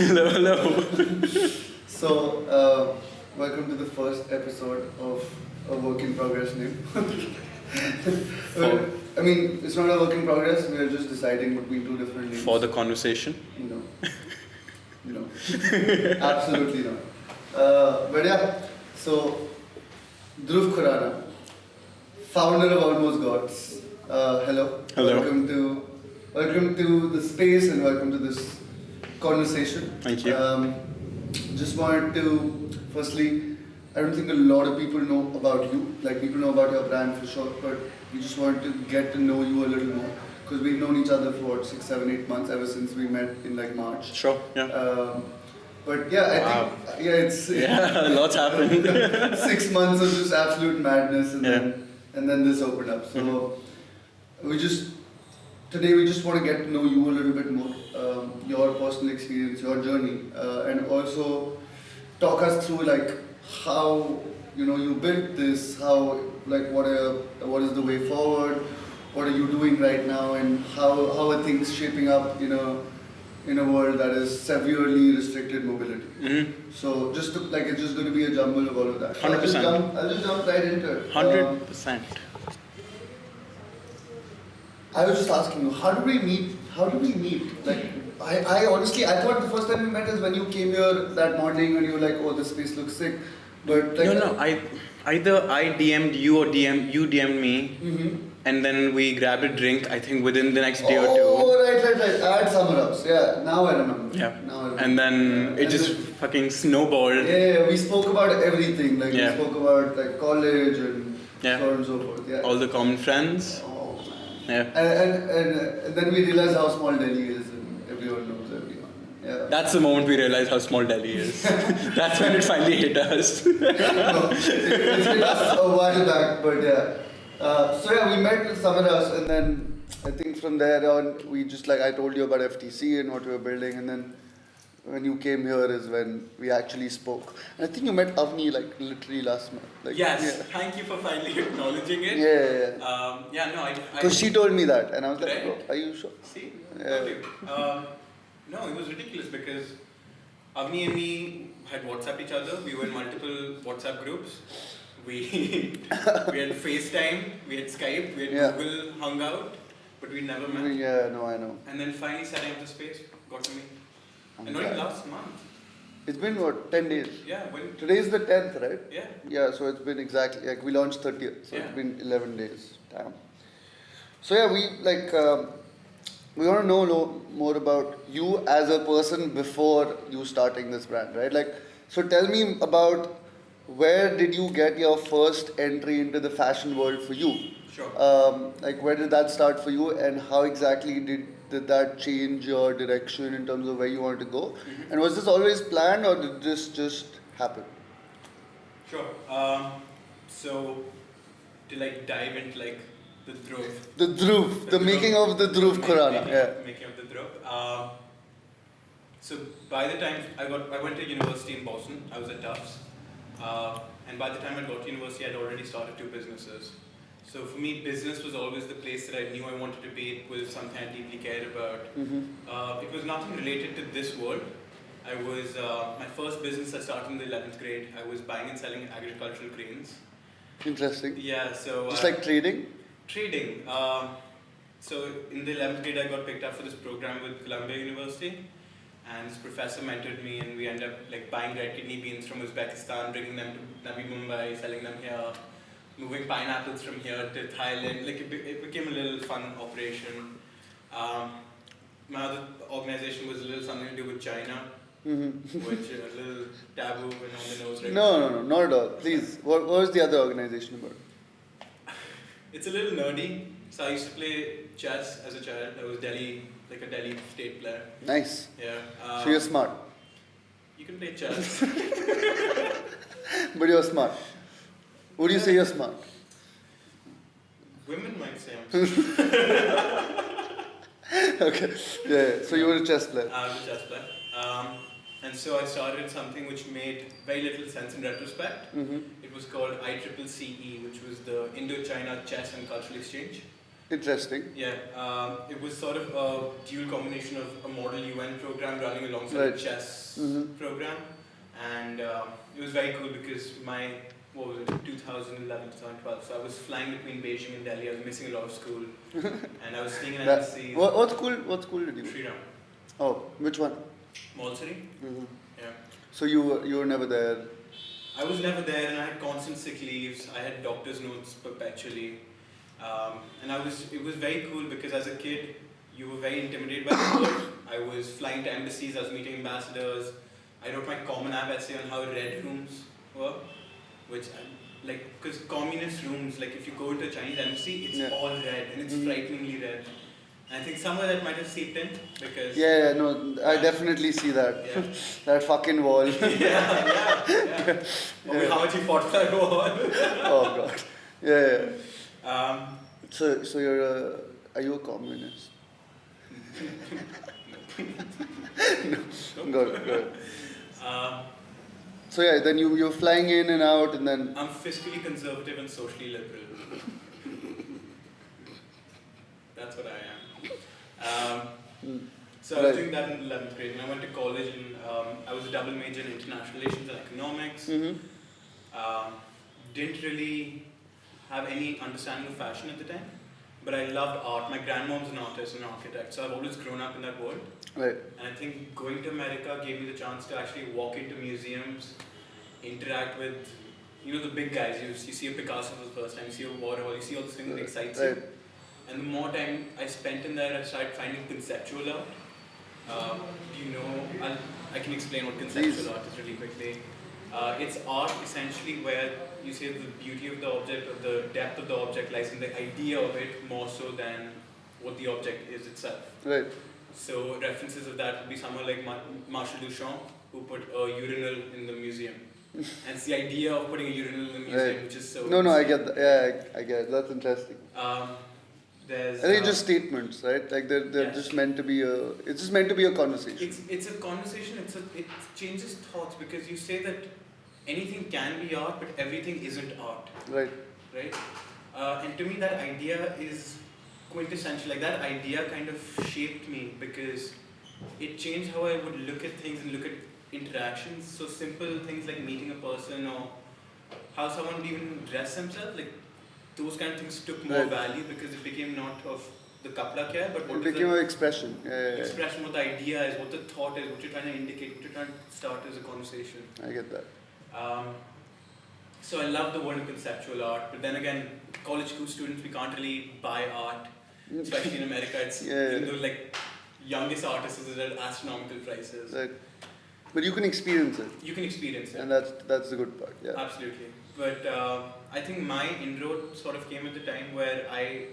Hello, hello. So, welcome to the first episode of a work in progress name. Well, I mean, it's not a work in progress, we are just deciding between two different names. For the conversation? No. No. Absolutely not. But yeah, so, Dhruv Khurana, founder of Almost Gods. Hello. Hello. Welcome to the space and welcome to this conversation. Thank you. Just wanted to, firstly, I don't think a lot of people know about you. Like, people know about your brand for sure, but we just wanted to get to know you a little more. Because we've known each other for 6, 7, 8 months, ever since we met in like March. Sure, yeah. But yeah, I think, yeah, it's... Yeah, lots happened. 6 months of just absolute madness and Yeah. then this opened up. So today we just want to get to know you a little bit more, your personal experience, your journey, and also talk us through like how you built this, how like what is the way forward, what are you doing right now, and how are things shaping up in a world that is severely restricted mobility. Mm-hmm. So it's just going to be a jumble of all of that. 100%. I'll just jump right into it. 100%. I was just asking you, how did we meet? Like, I honestly, I thought the first time we met is when you came here that morning and you were like, oh, this space looks sick. But like, No, either I DM'd you or you DM'd me, and then we grabbed a drink, I think within the next day or two. Oh, right. At Summer House. Yeah, now I remember. Yeah. Now I remember. And then it just fucking snowballed. Yeah, we spoke about everything. Like, Yeah. we spoke about like college and Yeah. so on and so forth. Yeah. All the common friends. Oh, man. Yeah. And then we realized how small Delhi is and everyone knows everyone. Yeah. That's the moment we realized how small Delhi is. That's when it finally hit us. No, it's hit us a while back, but yeah. So yeah, we met with Summer House, and then I think from there on, we just like I told you about FTC and what we were building, and then when you came here is when we actually spoke. And I think you met Avni like literally last month. Like, Yes, yeah. thank you for finally acknowledging it. Yeah. I Because she told me that, and I was like, Right. oh, are you sure? See? Yeah. Told you. No, it was ridiculous because Avni and me had WhatsApp each other. We were in multiple WhatsApp groups. We had FaceTime, we had Skype, we had Google Hangout, but we never met. Yeah, no, I know. And then finally setting up the space, got to meet. I'm And only glad. last month. It's been what, 10 days? Yeah, when... Today is the 10th, right? Yeah. Yeah, so it's been exactly, like we launched 30th, so Yeah. it's been 11 days. Damn. So yeah, we want to know more about you as a person before you starting this brand, right? Like, so tell me about where did you get your first entry into the fashion world for you? Sure. Like where did that start for you, and how exactly did that change your direction in terms of where you wanted to go? Mm-hmm. And was this always planned or did this just happen? Sure. So, to like dive into like the Dhruv. The Dhruv, the making of the Dhruv Khurana. Yeah. Making of the Dhruv. So by the time I went to university in Boston, I was at Tufts. And by the time I got to university, I'd already started 2 businesses. So for me, business was always the place that I knew I wanted to be. It was something I deeply cared about. It was nothing related to this world. I was, my first business I started in the 11th grade. I was buying and selling agricultural grains. Interesting. Yeah, so... Just like trading? Trading. So in the 11th grade, I got picked up for this program with Columbia University. And this professor mentored me, and we ended up like buying red kidney beans from Uzbekistan, bringing them to Navi Mumbai, selling them here, moving pineapples from here to Thailand. Like it became a little fun operation. My other organization was a little something to do with China, which is a little taboo and on the nose. Right? No, not at all. Please, what was the other organization about? It's a little nerdy. So I used to play chess as a child. I was like a Delhi state player. Nice. Yeah. So you're smart. You can play chess. But you're smart. Would you say you're smart? Women might say I'm smart. Okay. Yeah. So you were a chess player. I was a chess player. And so I started something which made very little sense in retrospect. It was called ICCE, which was the Indo-China Chess and Cultural Exchange. Interesting. Yeah, it was sort of a dual combination of a model UN program running alongside Right. a chess Mhm. program, and it was very cool because what was it, 2011, 2012, so I was flying between Beijing and Delhi, I was missing a lot of school, and I was staying in embassies. What school did you go? Sriram, Oh, which one? Malsari, Mhm. yeah. So you were never there. I was never there, and I had constant sick leaves. I had doctor's notes perpetually, and it was very cool because as a kid, you were very intimidated by the world. I was flying to embassies. I was meeting ambassadors. I wrote my Common App essay on how red rooms were, which because communist rooms, like if you go to a Chinese embassy, it's Yeah. all red and it's Mhm. frighteningly red. And I think some of that might have seeped in because Yeah, no, I definitely see that. yeah. That fucking wall. yeah. Or how much you fought for that wall. Oh god. Yeah. Um, So are you a communist? Good. um, So yeah, then you're flying in and out, and then I'm fiscally conservative and socially liberal. That's what I am. So I was doing that in 11th grade, and I went to college, and I was a double major in international relations and economics. Didn't really have any understanding of fashion at the time, but I loved art. My grandmom's an artist and an architect, so I've always grown up in that world. right. And I think going to America gave me the chance to actually walk into museums, interact with, the big guys. You see a Picasso for the first time, you see a Warhol, you see all those things that excites you. And the more time I spent in there, I started finding conceptual art. I can explain what conceptual art is really quickly. It's art essentially where you say the beauty of the object or the depth of the object lies in the idea of it more so than what the object is itself. Right. So references of that would be someone like Marshall Duchamp, who put a urinal in the museum. And it's the idea of putting a urinal in the museum, which is so... No, I get that. Yeah, I get it. That's interesting. There's... I think just statements, right? Like they're just meant to be it's just meant to be a conversation. It's a conversation, it changes thoughts because you say that anything can be art, but everything isn't art. Right. Right? And to me that idea is quintessential. Like that idea kind of shaped me because it changed how I would look at things and look at interactions. So simple things like meeting a person or how someone would even dress themselves, like those kind of things took more value because it became not of the kapla kya hai, but what it became an expression. Expression, what the idea is, what the thought is, what you're trying to indicate, what you're trying to start as a conversation. I get that. So I love the world of conceptual art, but then again, college school students, we can't really buy art, especially in America. It's even though like youngest artists is at astronomical prices. Right. But you can experience it. You can experience it. And that's the good part. Yeah. Absolutely. But I think my inroad sort of came at the time where I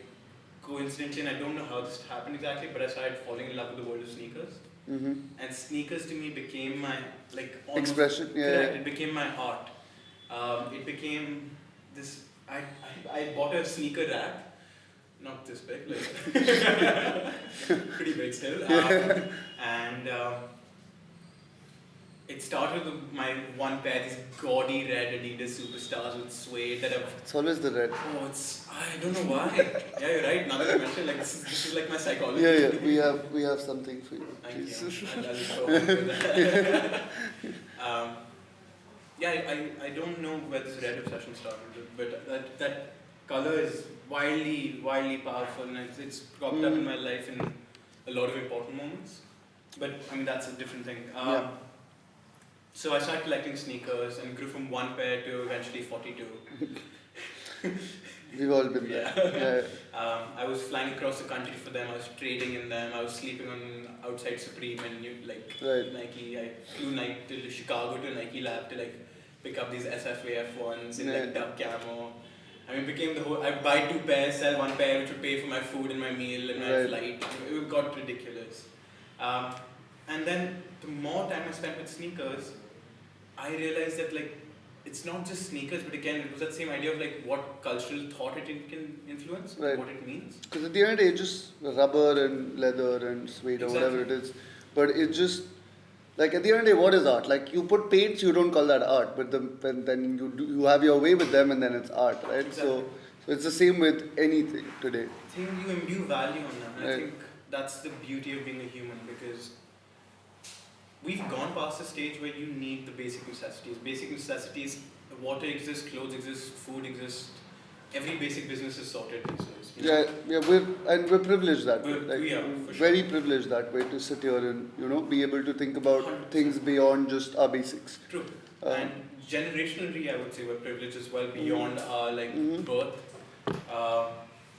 coincidentally, and I don't know how this happened exactly, but I started falling in love with the world of sneakers. Mm-hmm. And sneakers to me became my expression. Correct. It became my art. It became this. I bought a sneaker rack, not this big, pretty big still, and it started with my one pair, these gaudy red Adidas Superstars with suede that have... It's always the red. Oh, I don't know why. Yeah, you're right. Now that you mentioned, this is like my psychology. Yeah. We have something for you. Thank you. I'll go with that. I don't know where this red obsession started, but that color is wildly powerful, and it's cropped up in my life in a lot of important moments. But I mean, that's a different thing. So I started collecting sneakers and grew from one pair to eventually 42. We've all been there. I was flying across the country for them. I was trading in them. I was sleeping on outside Supreme and Nike. I flew to Chicago to a Nike lab to pick up these SFAF ones in duck camo. I mean, it became the whole. I'd buy two pairs, sell one pair, which would pay for my food and my meal and my flight. It got ridiculous. And then the more time I spent with sneakers, I realized that it's not just sneakers, but again, it was that same idea of what cultural thought it can influence, what it means. Because at the end of the day, it's just rubber and leather and suede or whatever it is. But it's just, at the end of the day, what is art? You put paints, you don't call that art, but then you have your way with them and then it's art, right? Exactly. So it's the same with anything today. I think you imbue value on them. And I Right. think that's the beauty of being a human, because we've gone past the stage where you need the basic necessities. Basic necessities, water exists, clothes exist, food exists. Every basic business is sorted these days. You know? We're privileged that way. We are, for Very sure. privileged that way to sit here and be able to think about 100%. things beyond just our basics. True. Um, And generationally, I would say we're privileged as well beyond our Mhm. birth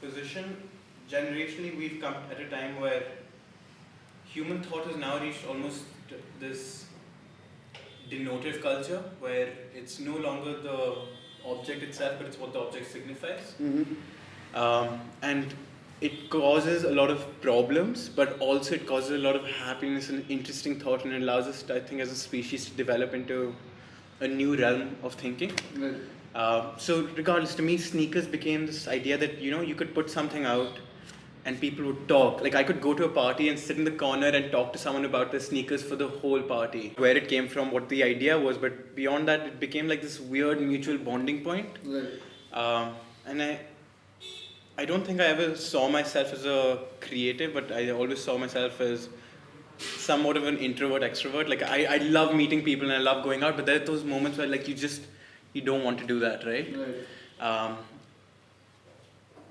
position. Generationally, we've come at a time where human thought has now reached almost this denotive culture, where it's no longer the object itself, but it's what the object signifies. And it causes a lot of problems, but also it causes a lot of happiness and interesting thought, and it allows us, I think, as a species to develop into a new realm of thinking. Right. So regardless, to me, sneakers became this idea that, you could put something out and people would talk. Like, I could go to a party and sit in the corner and talk to someone about the sneakers for the whole party, where it came from, what the idea was, but beyond that, it became like this weird mutual bonding point. Right. And I don't think I ever saw myself as a creative, but I always saw myself as somewhat of an introvert extrovert. Like, I love meeting people and I love going out, but there are those moments where, like, you don't want to do that, right? Right.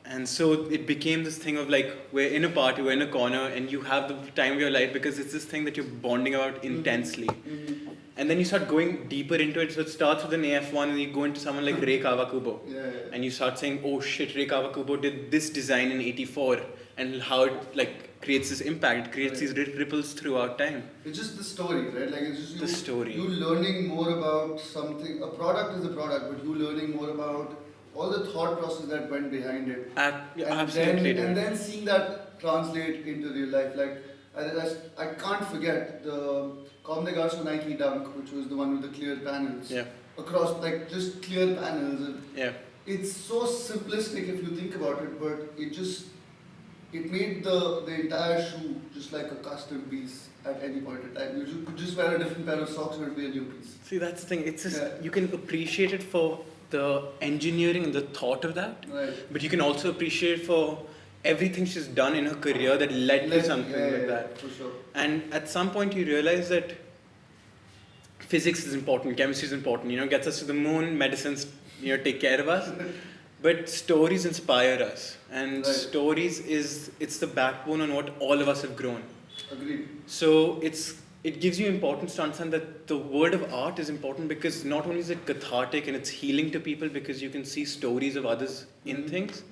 And so it became this thing of, like, we're in a party, we're in a corner, and you have the time of your life, because it's this thing that you're bonding about intensely. Mhm. And then you start going deeper into it. So it starts with an AF1, and you go into someone like Ray Kawakubo. Yeah. And you start saying, oh shit, Ray Kawakubo did this design in '84, and how it, like, creates this impact. It creates these ripples throughout time. It's just the story, right? Like, it's just The story. You learning more about something. A product is a product, but you learning more about all the thought process that went behind it. Absolutely. And then seeing that translate into real life. Like, I can't forget the Comme des Garçons Nike Dunk, which was the one with the clear panels. Yeah. Across, like, just clear panels. And Yeah. it's so simplistic if you think about it, but it made the entire shoe just like a custom piece at any point in time. You could just wear a different pair of socks and it would be a new piece. See, that's the thing. It's just, Yeah. you can appreciate it for the engineering and the thought of that, Right. but you can also appreciate it for everything she's done in her career that led to something like that. For sure. And at some point you realize that physics is important, chemistry is important, gets us to the moon, medicines, take care of us. But stories inspire us. And Right. stories it's the backbone on what all of us have grown. Agreed. So it gives you importance to understand that the world of art is important, because not only is it cathartic and it's healing to people because you can see stories of others in things,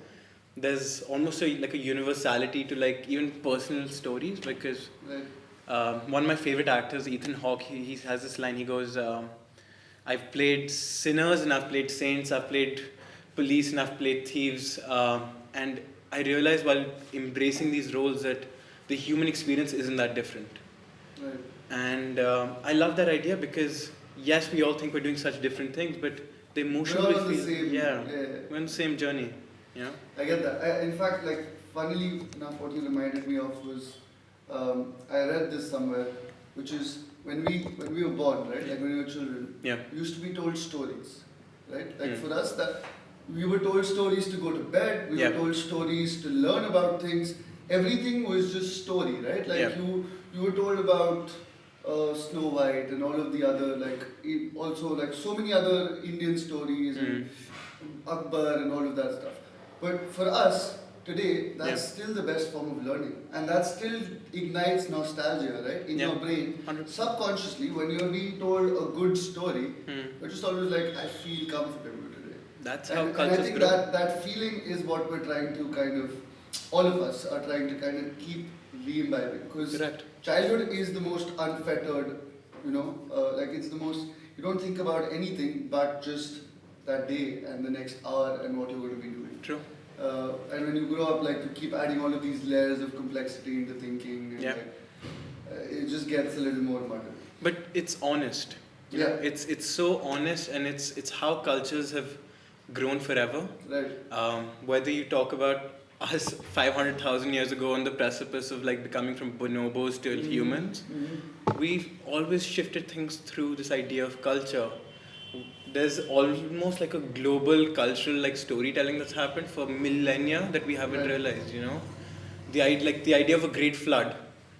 there's almost like a universality to, like, even personal stories, because Right. one of my favorite actors, Ethan Hawke, he has this line, he goes, I've played sinners and I've played saints, I've played police and I've played thieves, and I realized while embracing these roles that the human experience isn't that different. Right. And I love that idea, because yes, we all think we're doing such different things, but the emotion We're all we on the feel, same- yeah, yeah. we're on the same journey. I get that. In fact, like, funnily enough, what you reminded me of was, I read this somewhere, which is when we were born, right? Like, when we were children, Yeah. we used to be told stories, right? Like, Mm. for us, that we were told stories to go to bed. We Yeah. were told stories to learn about things. Everything was just story, right? Like, Yeah. you were told about Snow White and all of the other, like, also, like, so many other Indian stories and Akbar and all of that stuff. But for us today, that's still the best form of learning, and that still ignites nostalgia, right, in your brain. 100%. Subconsciously, when you're being told a good story, Mm. you're just always like, I feel comfortable today. That's how And I cultures think grow. that feeling is what we're trying to kind of, all of us are trying to kind of keep re-imbibing, because Correct. childhood is the most unfettered, like, it's the most, you don't think about anything but just that day and the next hour and what you're going to be doing. True. And when you grow up, like, you keep adding all of these layers of complexity into thinking, and Yeah. like, it just gets a little more muddled. But it's honest. Yeah. It's so honest, and it's how cultures have grown forever. Right. Whether you talk about us 500,000 years ago on the precipice of, like, becoming from bonobos to humans, Mhm. we've always shifted things through this idea of culture. there's almost like a global cultural like storytelling that's happened for millennia that we haven't realized, you know. The idea of a great flood,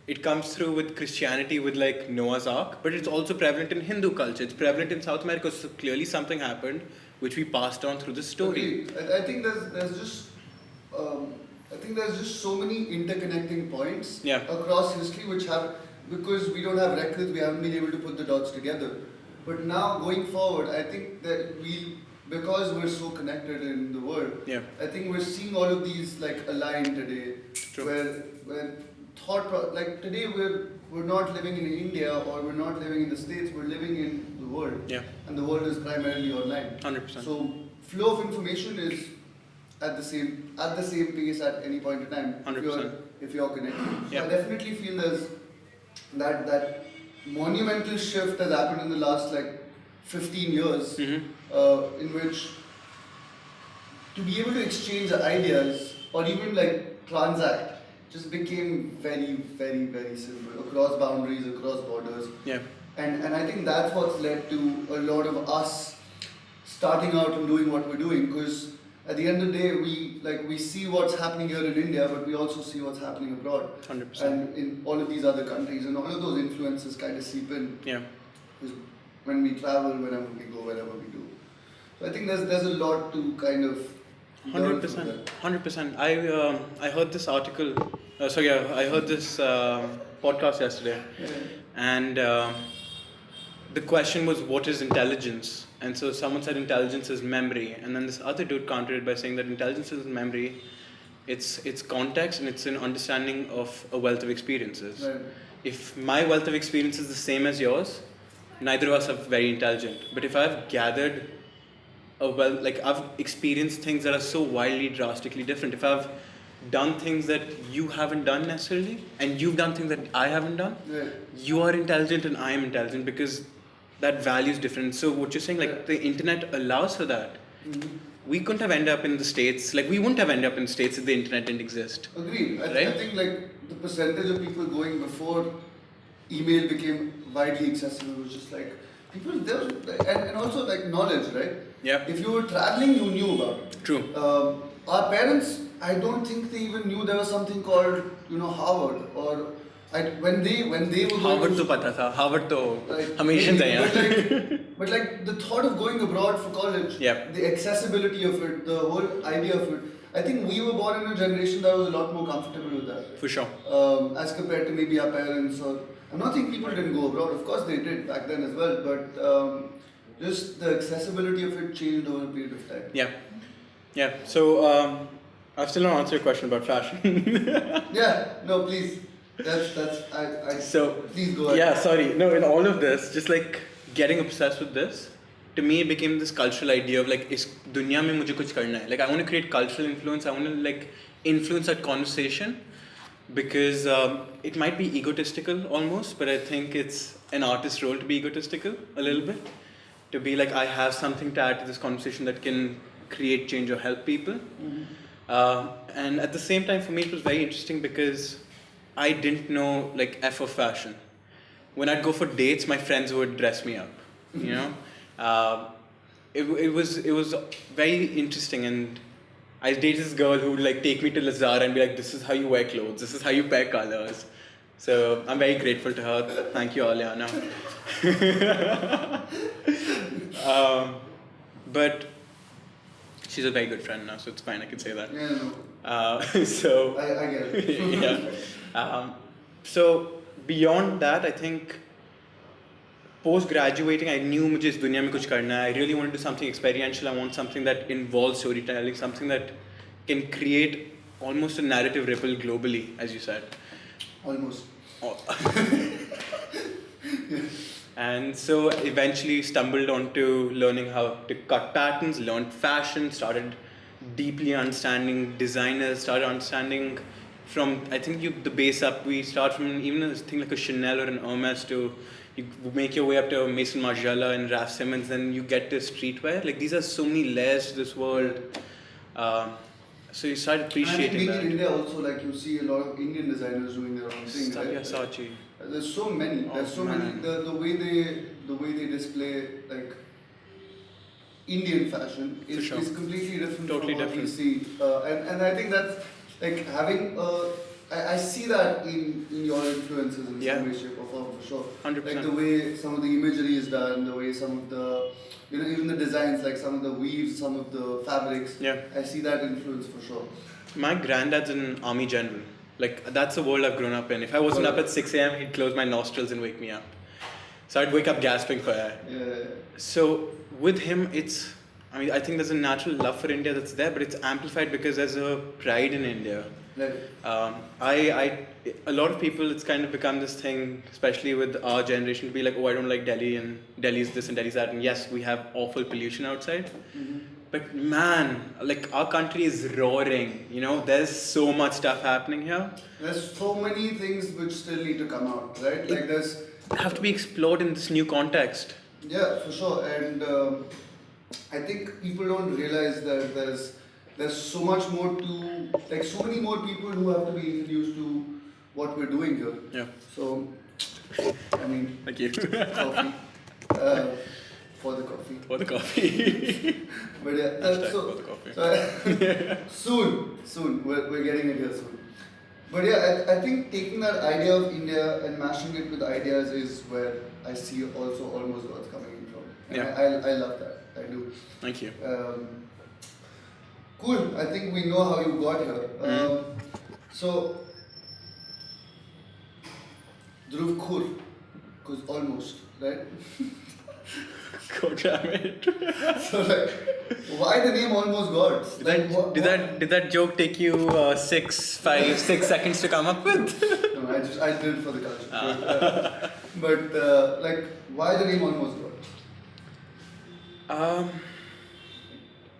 it comes through with Christianity with like Noah's Ark, but it's also prevalent in Hindu culture. It's prevalent in South America. So clearly something happened which we passed on through the story. Okay. I think there's just I think there's just so many interconnecting points across history which have, because we don't have records, we haven't been able to put the dots together. But now going forward, I think that because we're so connected in the world, I think we're seeing all of these like align today. True. Where like today we're not living in India or we're not living in the States, we're living in the world. Yeah. And the world is primarily online. 100%. So flow of information is at the same pace at any point in time. 100%. If you're connected. So Yeah. I definitely feel there's that monumental shift has happened in the last like 15 years, in which to be able to exchange ideas or even like transact just became very, very, very simple across boundaries, across borders. Yeah. And I think that's what's led to a lot of us starting out and doing what we're doing, because at the end of the day we see what's happening here in India, but we also see what's happening abroad. 100%. And in all of these other countries, and all of those influences kind of seep in. Yeah. Because when we travel, whenever we go, wherever we do. So I think there's a lot to kind of 100%. 100%. I heard this article. I heard this podcast yesterday, and the question was, what is intelligence? And so someone said intelligence is memory, and then this other dude countered it by saying that intelligence is memory. It's context and it's an understanding of a wealth of experiences. Right. If my wealth of experience is the same as yours, neither of us are very intelligent. But if I've gathered I've experienced things that are so wildly, drastically different. If I've done things that you haven't done necessarily, and you've done things that I haven't done, you are intelligent and I am intelligent because that value is different. So what you're saying, like the internet allows for that. We couldn't have ended up in the States, like we wouldn't have ended up in the States if the internet didn't exist. Agreed. Right? I think like the percentage of people going before email became widely accessible was just like people there was, and also like knowledge, right? Yeah. If you were traveling, you knew about it. True. Our parents, I don't think they even knew there was something called Harvard, or when they were Harvard to pata tha. Harvard to हमेशा जाए. But like the thought of going abroad for college, the accessibility of it, the whole idea of it, I think we were born in a generation that was a lot more comfortable with that. For sure. As compared to maybe our parents, or I'm not saying people didn't go abroad. Of course they did back then as well, but just the accessibility of it changed over a period of time. Yeah. So I've still not answered your question about fashion. Yeah. No, please. That's So please go ahead. Yeah, sorry. No, in all of this, just like getting obsessed with this, to me it became this cultural idea of like, is dunya mein mujhe kuch karna hai. Like I want to create cultural influence. I want to like influence that conversation because it might be egotistical almost, but I think it's an artist's role to be egotistical a little bit. To be like, I have something to add to this conversation that can create change or help people. And at the same time, for me, it was very interesting because I didn't know like F of fashion. When I'd go for dates, my friends would dress me up, you know. It was very interesting, and I dated this girl who would like take me to Lazada and be like, this is how you wear clothes, this is how you pair colors. So I'm very grateful to her. Thank you, Aliana. But she's a very good friend now, so it's fine, I can say that. Yeah, so I get it. yeah. So beyond that, I think post-graduating, I knew mujhe is dunya mein kuch karna hai. I really want to do something experiential. I want something that involves storytelling, something that can create almost a narrative ripple globally, as you said. Almost. And so eventually stumbled onto learning how to cut patterns, learned fashion, started deeply understanding designers, started understanding from, I think the base up, we start from even a thing like a Chanel or an Hermes to, you make your way up to Maison Margiela and Raf Simons, then you get to streetwear. Like these are so many layers to this world. So you start appreciating that. And in India also, like you see a lot of Indian designers doing their own thing. Sabyasachi. There's so many. There's so many. The way they display like Indian fashion is, sure. is completely different Totally from what we different. see. And I think that's like having I see that in your influences in Yeah. some way, shape or form for sure. 100%. Like the way some of the imagery is done, the way some of the, even the designs, like some of the weaves, some of the fabrics. Yeah. I see that influence for sure. My granddad's an army general. Like, that's the world I've grown up in. If I wasn't up at 6 a.m., he'd close my nostrils and wake me up. So I'd wake up gasping for air. Yeah. So with him, I think there's a natural love for India that's there, but it's amplified because there's a pride in India. Right. A lot of people, it's kind of become this thing, especially with our generation, to be like, oh, I don't like Delhi, and Delhi's this and Delhi's that. And yes, we have awful pollution outside. Mm-hmm. But man, like, our country is roaring, there's so much stuff happening here. There's so many things which still need to come out, right? Like there's Have to be explored in this new context. Yeah, for sure. And I think people don't realize that there's so much more to, like so many more people who have to be introduced to what we're doing here. Yeah. So, I mean, Thank you. coffee. For the coffee. For the coffee. But yeah, For the coffee. soon. We're getting it here soon. But yeah, I think taking that idea of India and mashing it with ideas is where I see also almost what's coming in from. And Yeah. I love that. I do. Thank you. Cool. I think we know how you got here. So, Dhruv Khur, because almost, right? God damn it. So like, why the name Almost Gods? Did that joke take you 6 seconds to come up with? No, I did it for the culture. But like, why the name Almost God?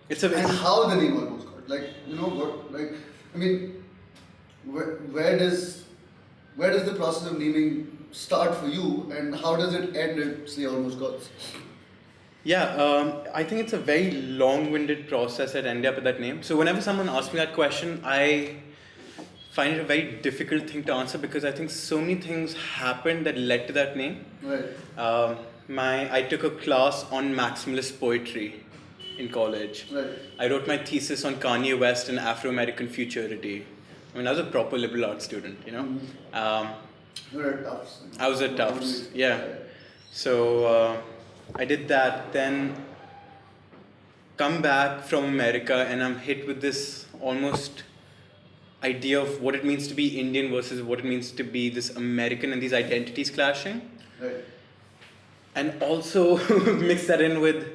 And how the name Almost God? Like, what? Like, I mean, where does the process of naming start for you, and how does it end at, say, Almost Gods? Yeah, I think it's a very long-winded process that ended up with that name. So whenever someone asks me that question, I find it a very difficult thing to answer because I think so many things happened that led to that name. Right. I took a class on maximalist poetry in college. Right. I wrote my thesis on Kanye West and Afro-American futurity. I mean, I was a proper liberal arts student, You were at Tufts. I was at Tufts, yeah. So I did that, then come back from America and I'm hit with this almost idea of what it means to be Indian versus what it means to be this American and these identities clashing. Right. And also mix that in with,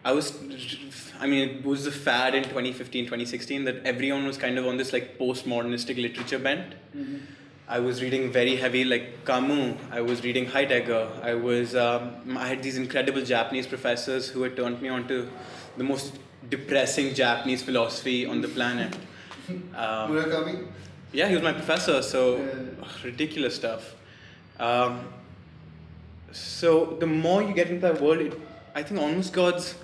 it was a fad in 2015, 2016 that everyone was kind of on this like postmodernistic literature bent. Mm-hmm. I was reading very heavy like Camus, I was reading Heidegger, I had these incredible Japanese professors who had turned me on to the most depressing Japanese philosophy on the planet. Murakami? Yeah, he was my professor, so ridiculous stuff. So the more you get into that world, I think Almost Gods,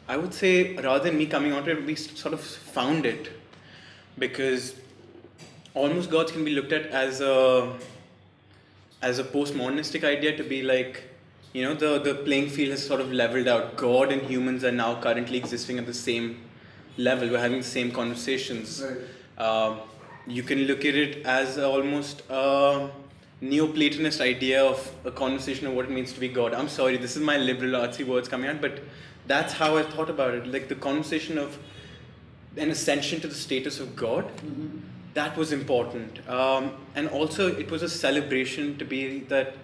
I would say rather than me coming onto it, we sort of found it. Because Almost Gods can be looked at as a postmodernistic idea to be like, the playing field has sort of leveled out. God and humans are now currently existing at the same level. We're having the same conversations. Right. You can look at it as almost a Neoplatonist idea of a conversation of what it means to be God. I'm sorry, this is my liberal artsy words coming out, but that's how I thought about it. Like the conversation of an ascension to the status of God. Mm-hmm. That was important. And also it was a celebration to be that,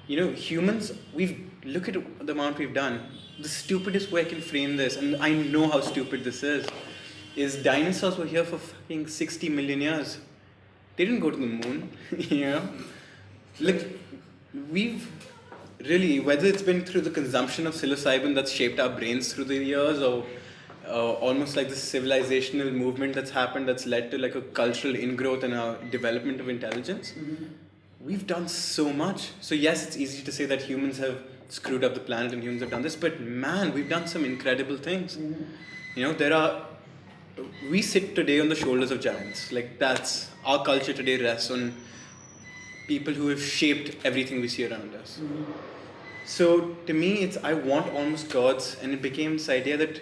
humans, look at the amount we've done. The stupidest way I can frame this, and I know how stupid this is dinosaurs were here for fucking 60 million years. They didn't go to the moon, Like, we've really, whether it's been through the consumption of psilocybin that's shaped our brains through the years, or almost like this civilizational movement that's happened that's led to like a cultural ingrowth and a development of intelligence. Mm-hmm. We've done so much. So yes, it's easy to say that humans have screwed up the planet and humans have done this, but man, we've done some incredible things. Mm-hmm. We sit today on the shoulders of giants. Like that's, our culture today rests on people who have shaped everything we see around us. Mm-hmm. So to me, it's I want almost gods, and it became this idea that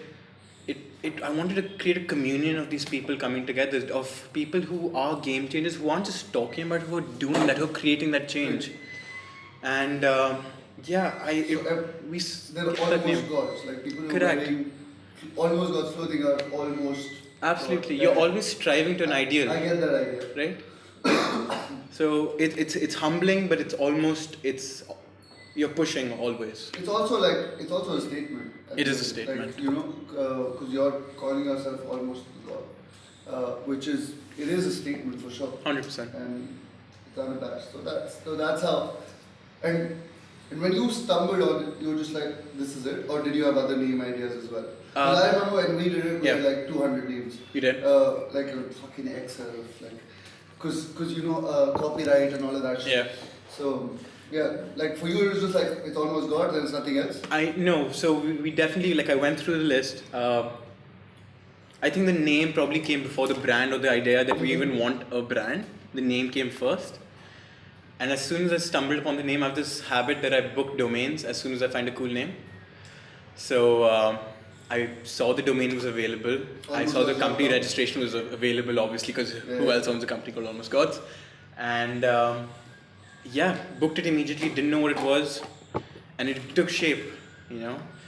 I wanted to create a communion of these people coming together, of people who are game changers, who aren't just talking about, who are doing that, who are creating that change. And we they're kept that name. almost gods, like people who are Correct. wearing almost gods clothing are almost. Absolutely, gods. you're Yeah. always striving to an ideal, I get that idea. right? So it's humbling, but it's you're pushing always. It's also a statement. It is a statement. Like, because you're calling yourself almost God, which is a statement for sure. 100%. And it's unabashed. So that's how. And when you stumbled on it, you were just like, this is it, or did you have other name ideas as well? Because I remember when we did it, we had like 200 names. You did? Like a fucking Excel, like, because copyright and all of that shit. Yeah. So yeah, like for you it was just like it's almost God, there's nothing else. I know. So we definitely, like, I went through the list. I think the name probably came before the brand, or the idea that we even want a brand. The name came first. And as soon as I stumbled upon the name, I have this habit that I book domains as soon as I find a cool name. So I saw the domain was available. I saw the company registration was available, obviously, because who else owns a company called Almost Gods? And booked it immediately, didn't know what it was. And it took shape,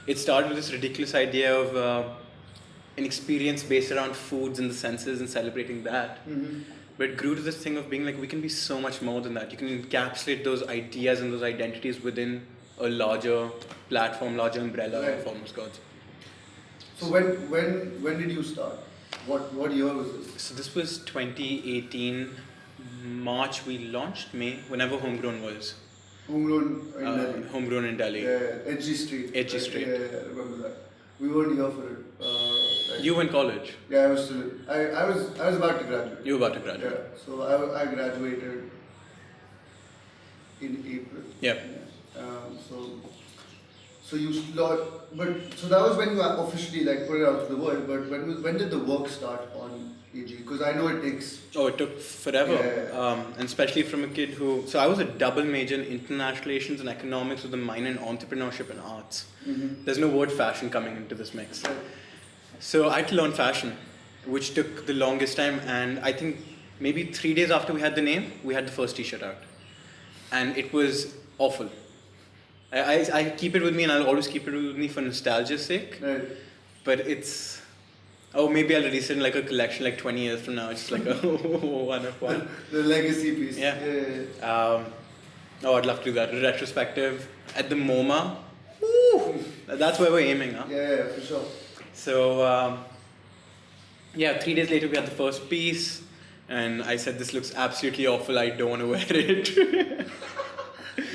It started with this ridiculous idea of an experience based around foods and the senses and celebrating that. Mm-hmm. But it grew to this thing of being like, we can be so much more than that. You can encapsulate those ideas and those identities within a larger platform, larger umbrella of Almost Gods. So when did you start? What year was this? So this was 2018, March we launched, May, whenever Homegrown was. Homegrown in Delhi. Homegrown in Delhi. Yeah, Edgy Street. Edgy Street. Yeah, I remember that. We weren't here for it. You were in college? Yeah, I was still. I was about to graduate. You were about to graduate. Yeah, so I graduated in April. Yeah. So that was when you officially like put it out to the world. But when did the work start on AG? Because I know it takes. Oh, it took forever. Yeah. And especially from a kid who. So I was a double major in international relations and economics with a minor in entrepreneurship and arts. Mm-hmm. There's no word fashion coming into this mix. So I had to learn fashion, which took the longest time. And I think maybe 3 days after we had the name, we had the first t-shirt out. And it was awful. I keep it with me, and I'll always keep it with me for nostalgia's sake. Right. But it's... Oh, maybe I'll release it in like a collection like 20 years from now. It's just like a one of one. The legacy piece. Yeah. I'd love to do that. A retrospective at the MoMA. Woo! That's where we're aiming, huh? Yeah, for sure. So, 3 days later we had the first piece, and I said, this looks absolutely awful, I don't want to wear it.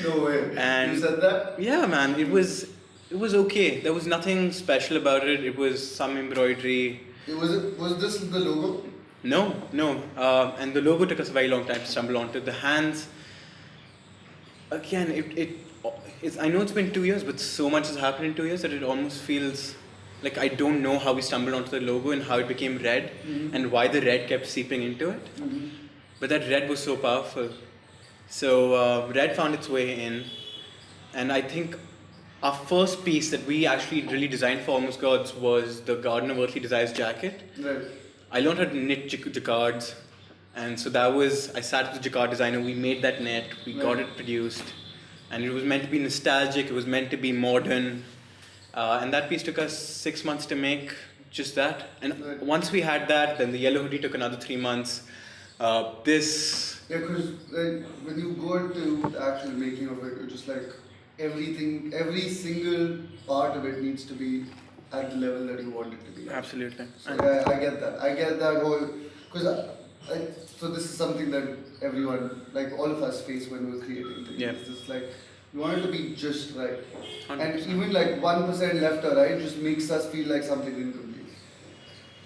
No way. And you said that? Yeah, man, it was okay. There was nothing special about it. It was some embroidery. Was this the logo? No. And the logo took us a very long time to stumble onto. The hands, again, it's, I know it's been 2 years, but so much has happened in 2 years that it almost feels like I don't know how we stumbled onto the logo and how it became red, and why the red kept seeping into it. Mm-hmm. But that red was so powerful. So red found its way in, and I think our first piece that we actually really designed for Almost Gods was the Garden of Earthly Desires jacket. Right. I learned how to knit jacquards, and so I sat with the jacquard designer, we made that net, we got it produced, and it was meant to be nostalgic, it was meant to be modern, and that piece took us 6 months to make, just that. And once we had that, then the yellow hoodie took another 3 months. Yeah, because when you go into the actual making of it, it's just like every single part of it needs to be at the level that you want it to be. Absolutely. So I get that. I get that whole, because so this is something that everyone, like all of us face when we're creating things. Yeah. It's just like, we want it to be just right. 100%. And even like 1% left or right just makes us feel like something incomplete.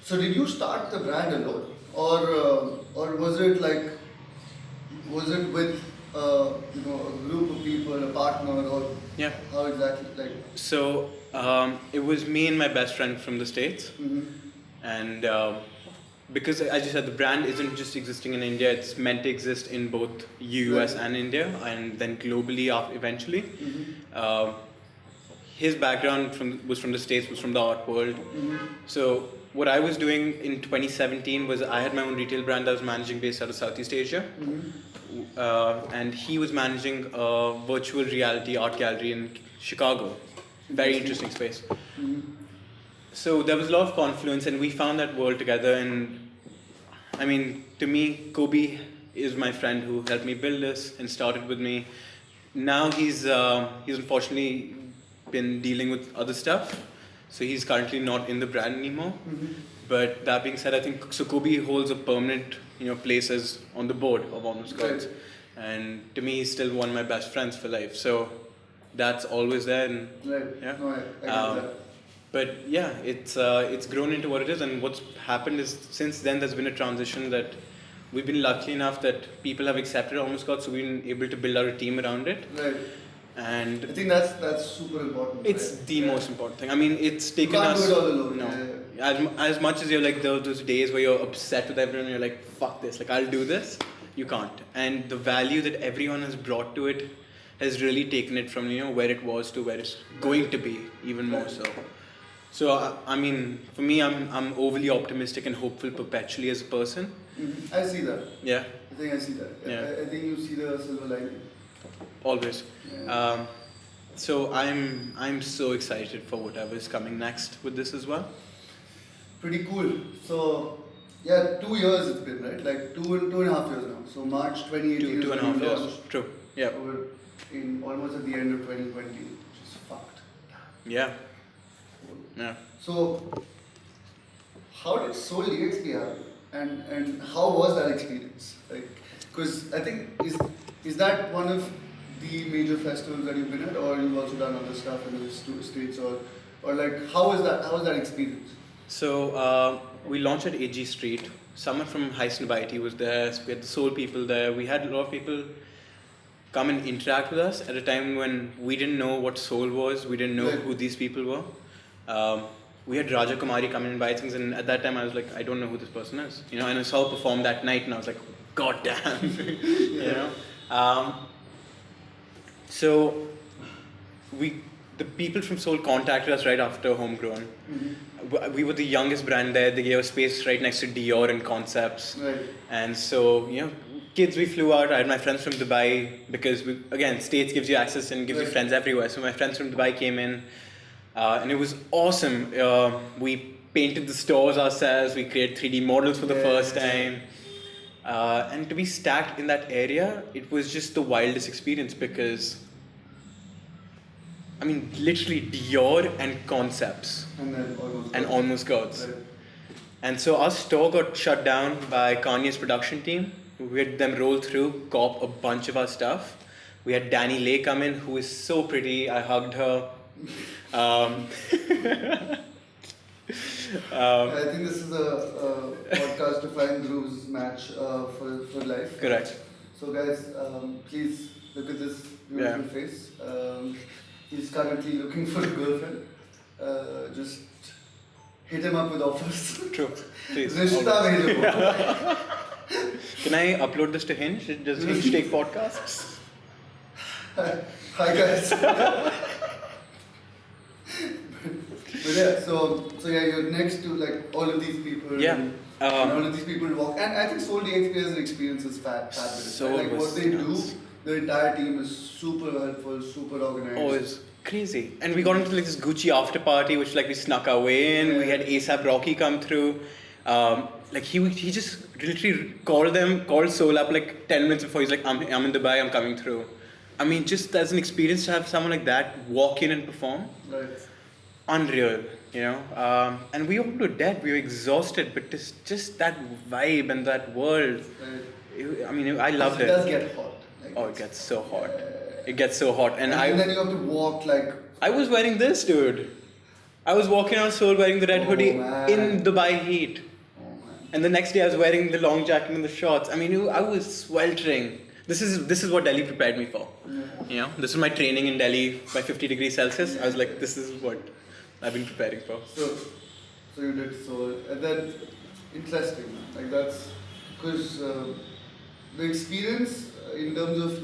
So did you start the brand alone? Or was it with a group of people, a partner, or how exactly like? So it was me and my best friend from the States, and because as you said, the brand isn't just existing in India; it's meant to exist in both US and India, and then globally eventually. his background was from the States, was from the art world. So what I was doing in 2017 was I had my own retail brand I was managing based out of Southeast Asia. And he was managing a virtual reality art gallery in Chicago. Very interesting space. So there was a lot of confluence, and we found that world together. And I mean, to me, Kobe is my friend who helped me build this and started with me. Now he's unfortunately been dealing with other stuff, so he's currently not in the brand anymore. But that being said, I think so Kobe holds a permanent place as on the board of Almost Gods, and to me he's still one of my best friends for life. So that's always there. And yeah. No, I get that. But yeah, it's grown into what it is, and what's happened is since then there's been a transition that we've been lucky enough that people have accepted Almost God, so we've been able to build our team around it. Right. And I think that's super important. It's the most important thing. I mean, it's taken us. You can't do it all alone. No. As much as you're like those days where you're upset with everyone, you're like, fuck this, like I'll do this. You can't. And the value that everyone has brought to it has really taken it from where it was to where it's going to be, even more so. So I mean, for me, I'm overly optimistic and hopeful perpetually as a person. I see that. Yeah. I think I see that. Yeah. I think you see the silver lining. Always. Yeah. So I'm so excited for whatever is coming next with this as well. Pretty cool. So yeah, 2 years it's been, right? Like two and a half years now. So March 2018 two and a half years. True. Yeah. We're in almost at the end of 2020, which is fucked. Yeah. Yeah. So how did Soul DXP happen? And how was that experience? Like, because I think is that one of the major festivals that you've been at, or you've also done other stuff in the states, or like how was that experience? So we launched at AG Street. Someone from Hyderabad was there. We had the Soul people there. We had a lot of people come and interact with us at a time when we didn't know what Soul was. We didn't know who these people were. We had Raja Kumari come in and buy things, and at that time I was like, I don't know who this person is, and I saw her perform that night, and I was like, God damn, So the people from Soul contacted us right after Homegrown. We were the youngest brand there. They gave us space right next to Dior and Concepts, and so kids, we flew out. I had my friends from Dubai because States gives you access and gives you friends everywhere. So my friends from Dubai came in. And it was awesome. We painted the stores ourselves. We created 3D models for the first time. And to be stacked in that area, it was just the wildest experience because, I mean, literally Dior and Concepts. And Almost Gods. Right. And so our store got shut down by Kanye's production team. We had them roll through, cop a bunch of our stuff. We had Danny Lay come in, who is so pretty. I hugged her. I think this is a podcast to find Dhruv's match for life. Correct. So guys, please look at this beautiful face. He's currently looking for a girlfriend. Just hit him up with offers. True. Please. Can I upload this to Hinge? Does Hinge take podcasts? Hi guys. But yeah, so you're next to like all of these people. Yeah. And all of these people walk, and I think Soul DXP as an experience is fabulous. So like what they do, the entire team is super helpful, super organized. Oh, it's crazy. And we got into like this Gucci after party, which like we snuck our way in. Yeah. We had ASAP Rocky come through. Like he just literally called Soul up like 10 minutes before. He's like, I'm in Dubai, I'm coming through. I mean, just as an experience to have someone like that walk in and perform. Right. Unreal, and we all were dead. We were exhausted, but just that vibe and that world. Right. I mean, I loved it. It does get hot. It gets so hot. It gets so hot, and then you have to walk like. I was wearing this, dude. I was walking around Seoul wearing the red hoodie in Dubai heat, and the next day I was wearing the long jacket and the shorts. I mean, I was sweltering. This is what Delhi prepared me for. Yeah. This is my training in Delhi by 50 degrees Celsius. I was like, this is what I've been preparing for. So you did Soul, and then interesting. Like that's because the experience in terms of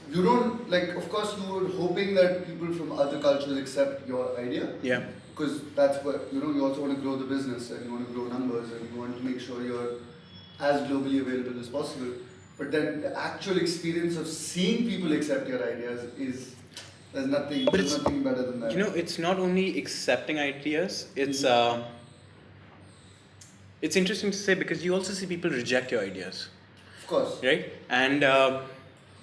you don't like. Of course, you were hoping that people from other cultures accept your idea. Yeah. Because that's what you also want to grow the business and you want to grow numbers and you want to make sure you're as globally available as possible. But then the actual experience of seeing people accept your ideas is there's nothing better than that. It's not only accepting ideas, it's interesting to say because you also see people reject your ideas. Of course. Right? And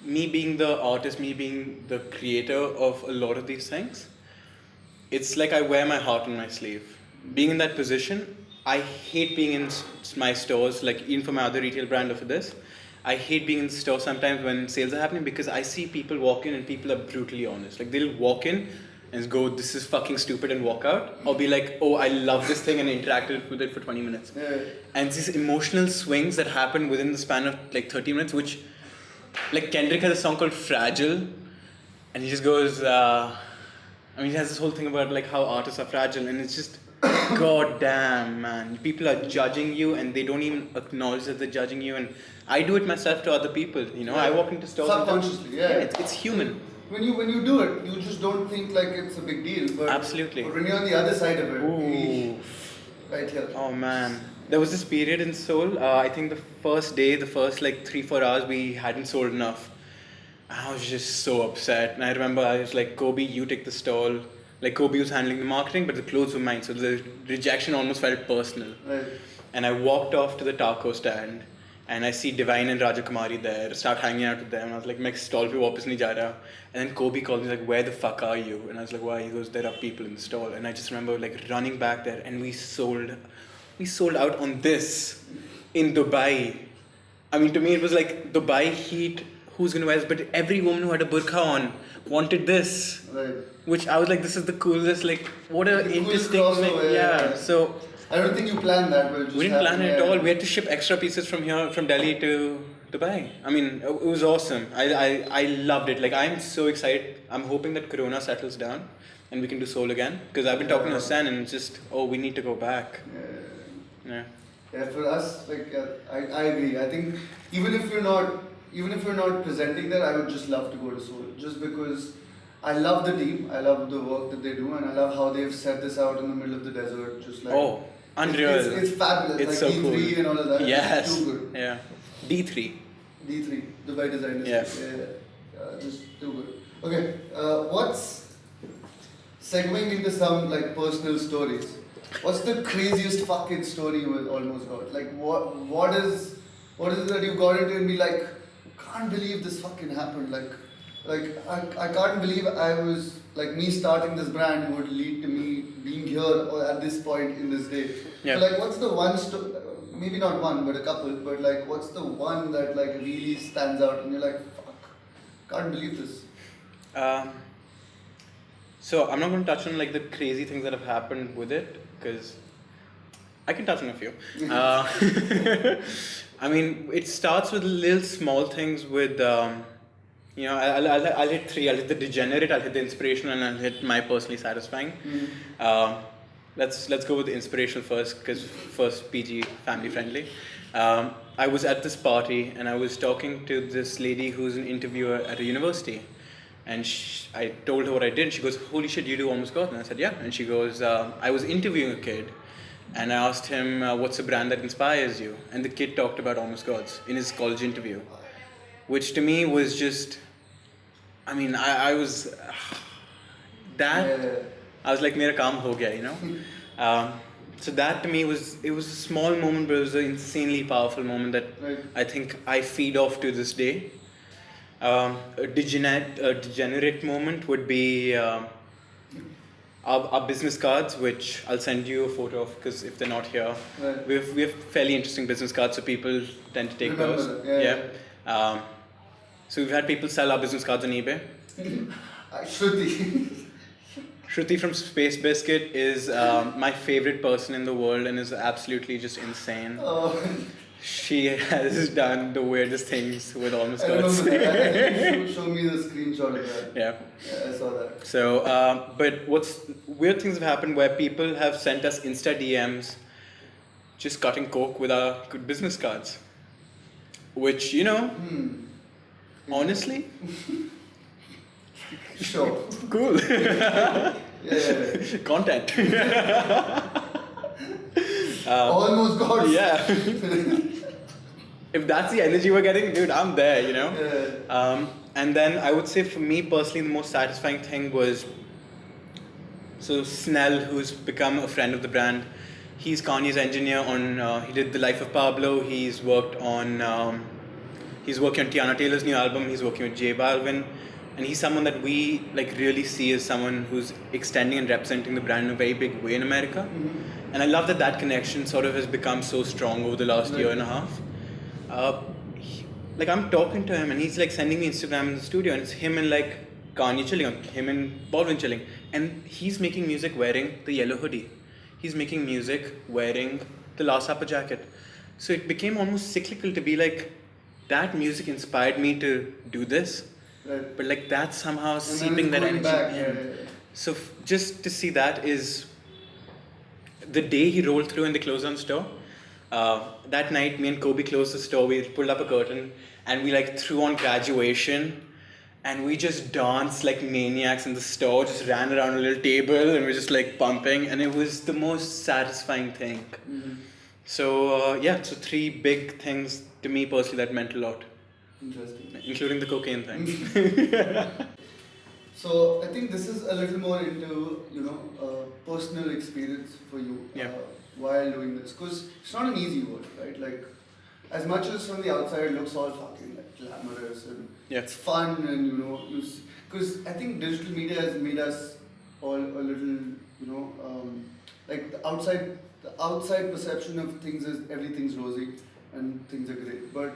me being the artist, me being the creator of a lot of these things, it's like I wear my heart on my sleeve. Being in that position, I hate being in my stores, like even for my other retail brand or for this. I hate being in the store sometimes when sales are happening because I see people walk in and people are brutally honest. Like they'll walk in and go, this is fucking stupid and walk out. Or be like, oh, I love this thing and interacted with it for 20 minutes. Yeah. And these emotional swings that happen within the span of like 30 minutes, which, like Kendrick has a song called Fragile. And he just goes, he has this whole thing about like how artists are fragile. And it's just, god damn, man. People are judging you and they don't even acknowledge that they're judging you. And I do it myself to other people, Yeah. I walk into stores subconsciously, it's human. When you do it, you just don't think like it's a big deal. But Absolutely. But when you're on the other side of it, Ooh. right here. Oh man, there was this period in Seoul. I think the first like 3-4 hours, we hadn't sold enough. I was just so upset, and I remember I was like, Kobe, you take the stall. Like Kobe was handling the marketing, but the clothes were mine, so the rejection almost felt personal. Right. And I walked off to the taco stand, and I see Divine and Rajakumari there, start hanging out with them, and I was like, "Main stall pe wapas nahi ja raha." And then Kobe called me like, "Where the fuck are you?" And I was like, "Why?" He goes, "There are people in the stall." And I just remember like running back there, and we sold out on this in Dubai. I mean, to me it was like Dubai heat. Who's gonna wear this? But every woman who had a burqa on wanted this. Right. Which I was like, this is the coolest, like, what a The interesting coolest thing. crossover, Yeah, so I don't think you planned that, but it just we didn't plan it at happened, all. We had to ship extra pieces from Delhi to Dubai. I mean, it was awesome. I loved it. Like, I'm so excited. I'm hoping that Corona settles down and we can do Seoul again. Because I've been talking to Hassan and it's just, we need to go back. Yeah. Yeah, for us, like, I agree. I think even if you're not presenting there, I would just love to go to Seoul. Just because I love the team, I love the work that they do, and I love how they've set this out in the middle of the desert. Just like unreal. It's fabulous. It's like so D3 cool. and all of that. Yes. It's too good. Yeah. D3. D3, Dubai Design District. Yeah. Just too good. Okay, what's segueing into some like personal stories? What's the craziest fucking story you almost got? Like what is it that you got into and be like, can't believe this fucking happened? Like I can't believe I was like me starting this brand would lead to me being here or at this point in this day. Yeah. So, like what's the one maybe not one but a couple, but like what's the one that like really stands out and you're like, fuck, can't believe this. So I'm not going to touch on like the crazy things that have happened with it because I can touch on a few. I mean, it starts with little small things with, I'll hit three. I'll hit the degenerate, I'll hit the inspirational, and I'll hit my personally satisfying. Mm-hmm. Let's go with the inspirational first because first PG, family friendly. I was at this party and I was talking to this lady who's an interviewer at a university. And I told her what I did. And she goes, holy shit, you do Almost Got? And I said, yeah. And she goes, I was interviewing a kid. And I asked him, what's a brand that inspires you? And the kid talked about Almost Gods in his college interview. Which to me was just, I mean, I was, I was like, mera kaam ho gaya, you know? So that to me it was a small moment, but it was an insanely powerful moment that I think I feed off to this day. A degenerate moment would be our business cards, which I'll send you a photo of because if they're not here, we have fairly interesting business cards, so people tend to take those. So we've had people sell our business cards on eBay. Shruti from Space Biscuit is my favorite person in the world and is absolutely just insane. She has done the weirdest things with Almost Gods. Show me the screenshot of that. Yeah, I saw that. So, but weird things have happened where people have sent us Insta DMs just cutting coke with our good business cards. Which, you know... Honestly? Sure. Cool. Yeah. Content. Almost got. Yeah. If that's the energy we're getting, dude, I'm there, you know? Yeah. And then I would say for me personally, the most satisfying thing was, so Snell, who's become a friend of the brand, he's Kanye's engineer on, he did The Life of Pablo, he's working on Tiana Taylor's new album, he's working with J Balvin, and he's someone that we like really see as someone who's extending and representing the brand in a very big way in America. Mm-hmm. And I love that connection sort of has become so strong over the last year and a half. Like I'm talking to him and he's like sending me Instagram in the studio and it's him and like Kanye chilling, him and Balvin chilling, and he's making music wearing the yellow hoodie. He's making music wearing the Last Supper jacket. So it became almost cyclical to be like, that music inspired me to do this, Right. but like that's somehow And then seeping it's that going energy back, in. yeah. So just to see that is the day he rolled through and they closed on the store. That night, me and Kobe closed the store. We pulled up a curtain and we like threw on Graduation, and we just danced like maniacs in the store. Just ran around a little table and we were just like pumping, and it was the most satisfying thing. Mm-hmm. So yeah, so 3 big things to me personally that meant a lot, Interesting. including the cocaine thing. So I think this is a little more into personal experience for you Yeah. while doing this, because it's not an easy work, right? Like, as much as from the outside it looks all fucking like glamorous and Yeah. it's fun, and because I think digital media has made us all a little like the outside perception of things is everything's rosy and things are great, but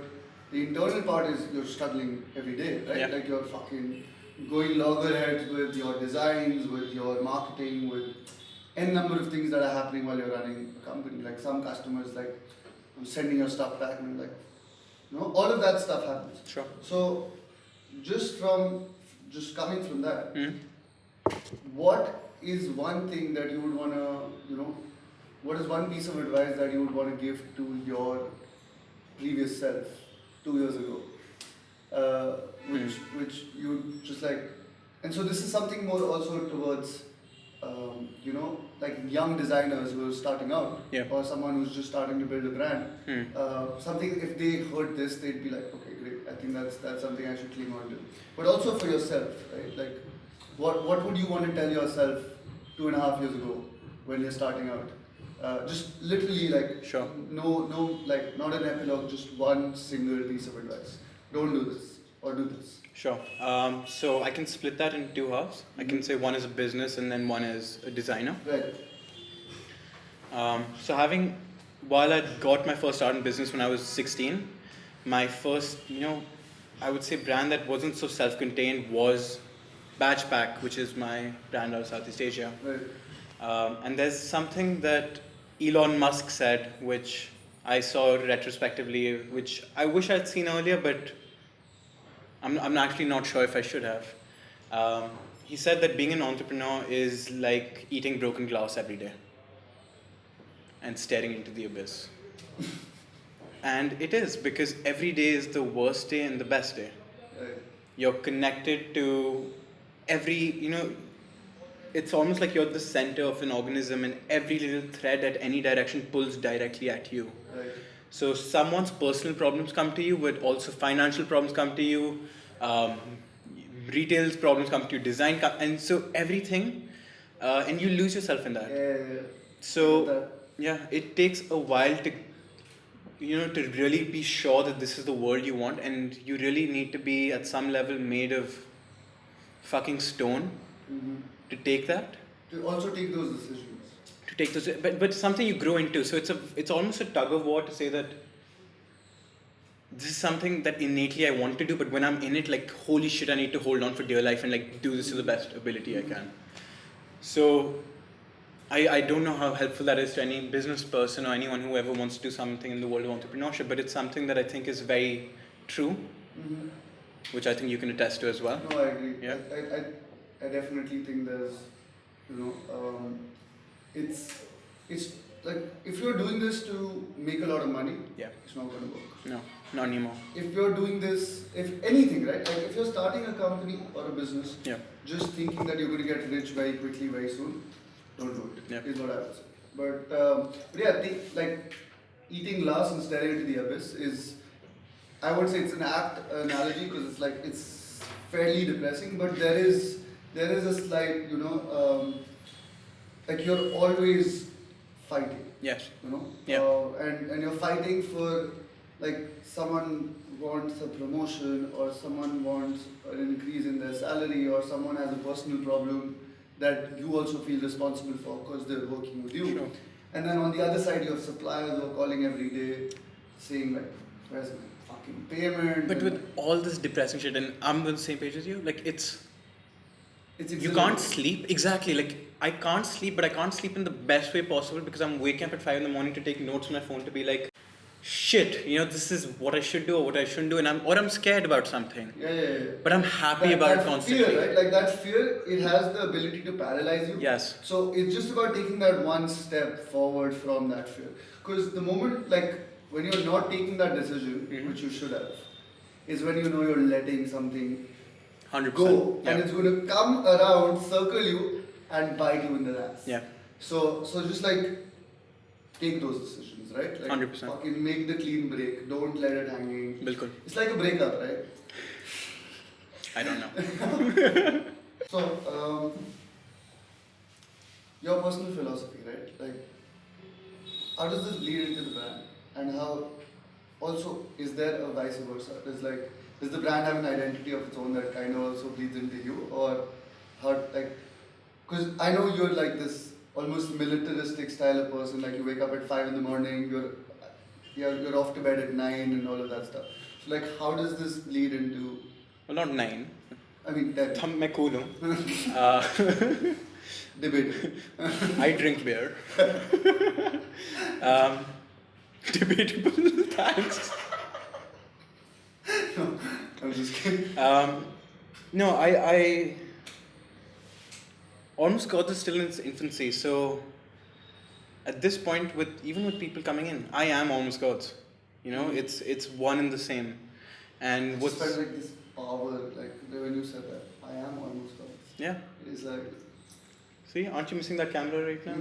the internal part is you're struggling every day, right? Yeah. Like you're fucking going loggerheads with your designs, with your marketing, with n number of things that are happening while you're running a company. Like some customers like sending your stuff back and like, all of that stuff happens. Sure. So just coming from that, Mhm. what is one thing that you would wanna, what is one piece of advice that you would want to give to your previous self 2 years ago? Which you just like, and so this is something more also towards, like young designers who are starting out, Yeah. or someone who's just starting to build a brand. Hmm. Something, if they heard this, they'd be like, okay, great. I think that's something I should cling on to. But also for yourself, right? Like, what would you want to tell yourself 2.5 years ago when you're starting out? Just literally like, Sure. no, like not an epilogue, just one single piece of advice. Don't do this or do this. Sure. So I can split that into 2 halves. I can say one is a business and then one is a designer. Right. So while I got my first start in business when I was 16, my first, I would say brand that wasn't so self-contained was Batch Pack, which is my brand out of Southeast Asia. Right. And there's something that Elon Musk said, which I saw retrospectively, which I wish I'd seen earlier, but I'm actually not sure if I should have. He said that being an entrepreneur is like eating broken glass every day and staring into the abyss. And it is, because every day is the worst day and the best day. Right. You're connected to it's almost like you're the center of an organism and every little thread at any direction pulls directly at you. Right. So someone's personal problems come to you, but also financial problems come to you, retail's problems come to you, and so everything, and you lose yourself in that. Yeah. So yeah, it takes a while to really be sure that this is the world you want, and you really need to be at some level made of fucking stone Mm-hmm. to take that. To also take those decisions. To take those, but something you grow into. So it's almost a tug of war to say that this is something that innately I want to do, but when I'm in it, like, holy shit, I need to hold on for dear life and like do this to the best ability I can. So I don't know how helpful that is to any business person or anyone who ever wants to do something in the world of entrepreneurship, but it's something that I think is very true, Mm-hmm. which I think you can attest to as well. No, I agree. Yeah. I definitely think there's, it's like if you're doing this to make a lot of money, Yeah. it's not going to work. No, not anymore. If you're doing this, if anything, right? Like if you're starting a company or a business, Yeah. just thinking that you're going to get rich very quickly, very soon, don't do it. Yeah. Is what I would say. But yeah, like eating glass and staring into the abyss is, I would say it's an apt analogy because it's like it's fairly depressing, but there is a slight, like you're always fighting. Yes. Yeah. And you're fighting for, like, someone wants a promotion or someone wants an increase in their salary or someone has a personal problem that you also feel responsible for because they're working with you. Sure. And then on the other side, you have suppliers who are calling every day saying, like, where's my fucking payment? But with all this depressing shit, and I'm on the same page as you, like it's you exhilarating. can't sleep. Exactly. Like I can't sleep, but I can't sleep in the best way possible because I'm waking up at 5 in the morning to take notes on my phone to be like, shit, this is what I should do or what I shouldn't do, and I'm scared about something. Yeah. But I'm happy about it constantly. Fear, right? Like that fear, it has the ability to paralyze you. Yes. So it's just about taking that one step forward from that fear. Because the moment, like, when you're not taking that decision, which you should have, is when you know you're letting something 100%. go, Yeah. and it's going to come around, circle you, and bite you in the ass. Yeah. So just like take those decisions, right? Like 100%. fucking make the clean break. Don't let it hanging. Bilkul. It's like a breakup, right? I don't know. So, your personal philosophy, right? Like, how does this bleed into the brand? And how, also, is there a vice versa? Does the brand have an identity of its own that kind of also bleeds into you? Or how, like, because I know you're like this almost militaristic style of person, like you wake up at 5 in the morning, you're off to bed at 9 and all of that stuff. So like, how does this bleed into? Well, not 9. I mean, 10. Thumb मैं cool हूँ. Debatable. I drink beer. Debatable. Thanks. No, I'm just kidding. No, I almost got this still in its infancy. So at this point, even with people coming in, I am almost God's. It's one and the same. And It what's just felt like this power, like when you said that, I am almost God. yeah. It's like, See, aren't you missing that camera right now?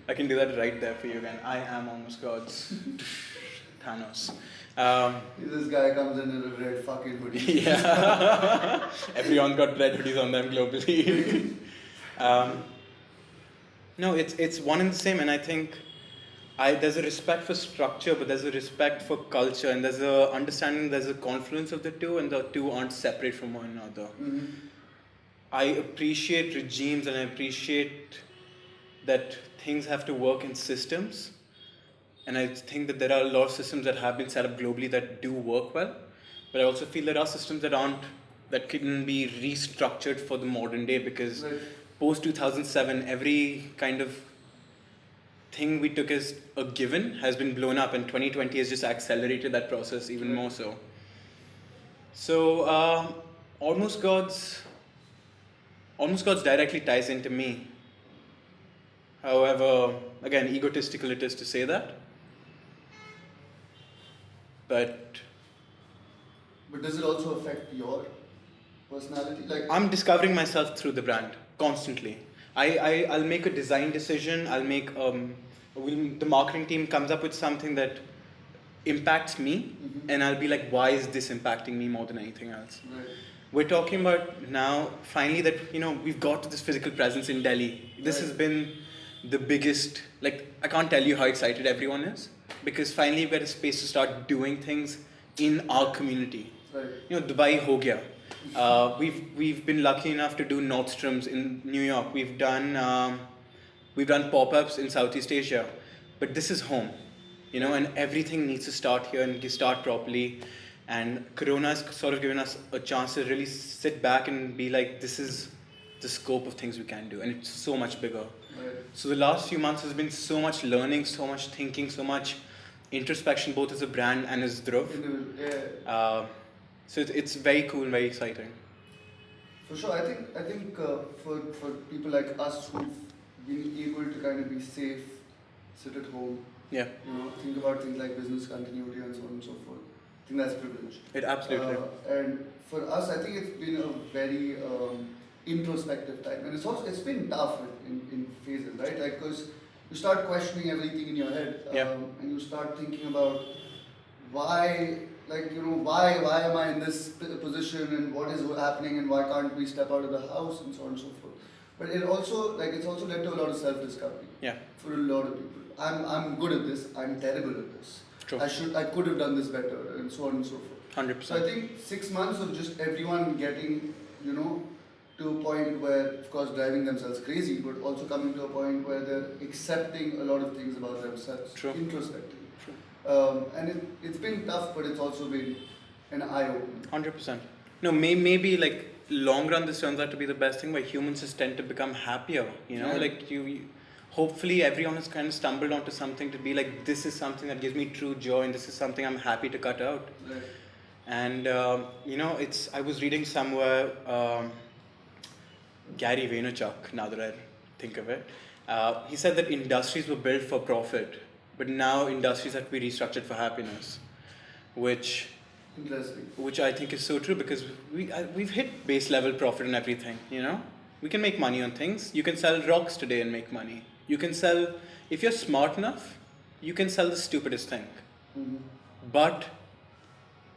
I can do that right there for you again. I am almost God's. Thanos. this guy comes in a red fucking hoodie. Yeah. Everyone's got red hoodies on them globally. No, it's one and the same, and I think there's a respect for structure, but there's a respect for culture, and there's a understanding there's a confluence of the two, and the two aren't separate from one another. Mm-hmm. I appreciate regimes, and I appreciate that things have to work in systems. And I think that there are a lot of systems that have been set up globally that do work well. But I also feel there are systems that can be restructured for the modern day, because Right. post 2007, every kind of thing we took as a given has been blown up, and 2020 has just accelerated that process even more so. So Almost Gods directly ties into me. However, again, egotistical it is to say that. But does it also affect your personality? Like, I'm discovering myself through the brand constantly. I'll make a design decision. I'll make the marketing team comes up with something that impacts me, and I'll be like, why is this impacting me more than anything else? right. We're talking about now finally that we've got to this physical presence in Delhi. This has been the biggest. Like, I can't tell you how excited everyone is, because finally we've got a space to start doing things in our community. Right. Dubai ho gaya. We've been lucky enough to do Nordstrom's in New York. We've done pop-ups in Southeast Asia, but this is home, and everything needs to start here and start properly. And Corona's sort of given us a chance to really sit back and be like, this is the scope of things we can do, and it's so much bigger. Right. So the last few months has been so much learning, so much thinking, so much introspection, both as a brand and as Dhruv. Yeah. So it's very cool and very exciting. For sure, I think for people like us who've being able to kind of be safe, sit at home, Yeah. think about things like business continuity and so on and so forth. I think that's privilege. It absolutely. And for us, I think it's been a very introspective time, and it's been tough in phases, right? Like, because you start questioning everything in your head, and you start thinking about why, why am I in this position, and what is happening, and why can't we step out of the house, and so on and so forth. But it's also led to a lot of self-discovery. Yeah. For a lot of people, I'm good at this. I'm terrible at this. True. I could have done this better, and so on and so forth. 100%. So I think 6 months of just everyone getting, to a point where, of course, driving themselves crazy, but also coming to a point where they're accepting a lot of things about themselves. True. Introspectively. True. And it's been tough, but it's also been an eye-opener. 100%. No, maybe like long run this turns out to be the best thing, where humans just tend to become happier. Like you hopefully everyone has kind of stumbled onto something to be like, this is something that gives me true joy, and this is something I'm happy to cut out. Right. And I was reading somewhere, Gary Vaynerchuk, now that I think of it, he said that industries were built for profit, but now industries have to be restructured for happiness, which Interesting. Which I think is so true, because we've hit base level profit in everything. We can make money on things. You can sell rocks today and make money. You can sell, if you're smart enough, you can sell the stupidest thing. Mm-hmm. But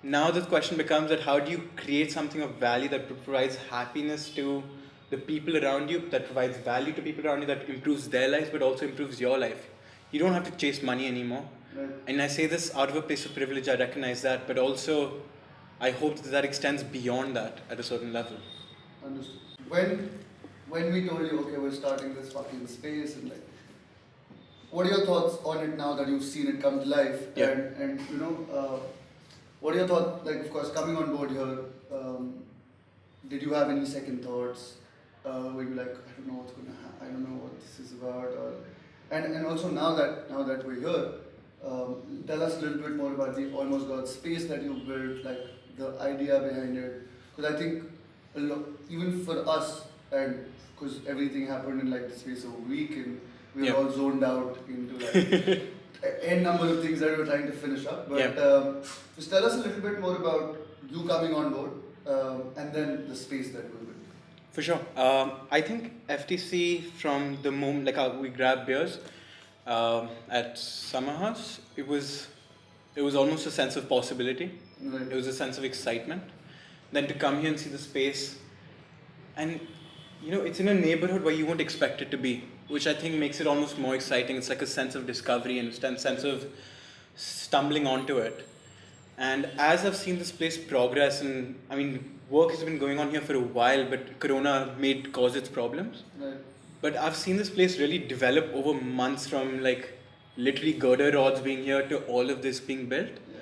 now the question becomes that how do you create something of value that provides happiness to the people around you, that provides value to people around you, that improves their lives but also improves your life. You don't have to chase money anymore. Right. And I say this out of a place of privilege, I recognize that, but also I hope that extends beyond that at a certain level. Understood. When we told you, okay, we're starting this fucking space, and like, what are your thoughts on it now that you've seen it come to life? Yeah. And what are your thoughts, like, of course, coming on board here, did you have any second thoughts? Were you like, I don't know what's going to happen, I don't know what this is about, and also now that we're here, tell us a little bit more about the Almost God space that you built, like the idea behind it. Because I think even for us, and because everything happened in like the space of a week, and we were all zoned out into like n number of things that we were trying to finish up. But just tell us a little bit more about you coming on board, and then the space that we built. For sure. I think FTC, from the moment, like how we grabbed beers at Summer House, it was almost a sense of possibility. Right. It was a sense of excitement. Then to come here and see the space, and it's in a neighborhood where you won't expect it to be, which I think makes it almost more exciting. It's like a sense of discovery and a sense of stumbling onto it. And as I've seen this place progress, and I mean, work has been going on here for a while, but Corona caused its problems. Right. But I've seen this place really develop over months, from like literally girder rods being here to all of this being built. Yeah.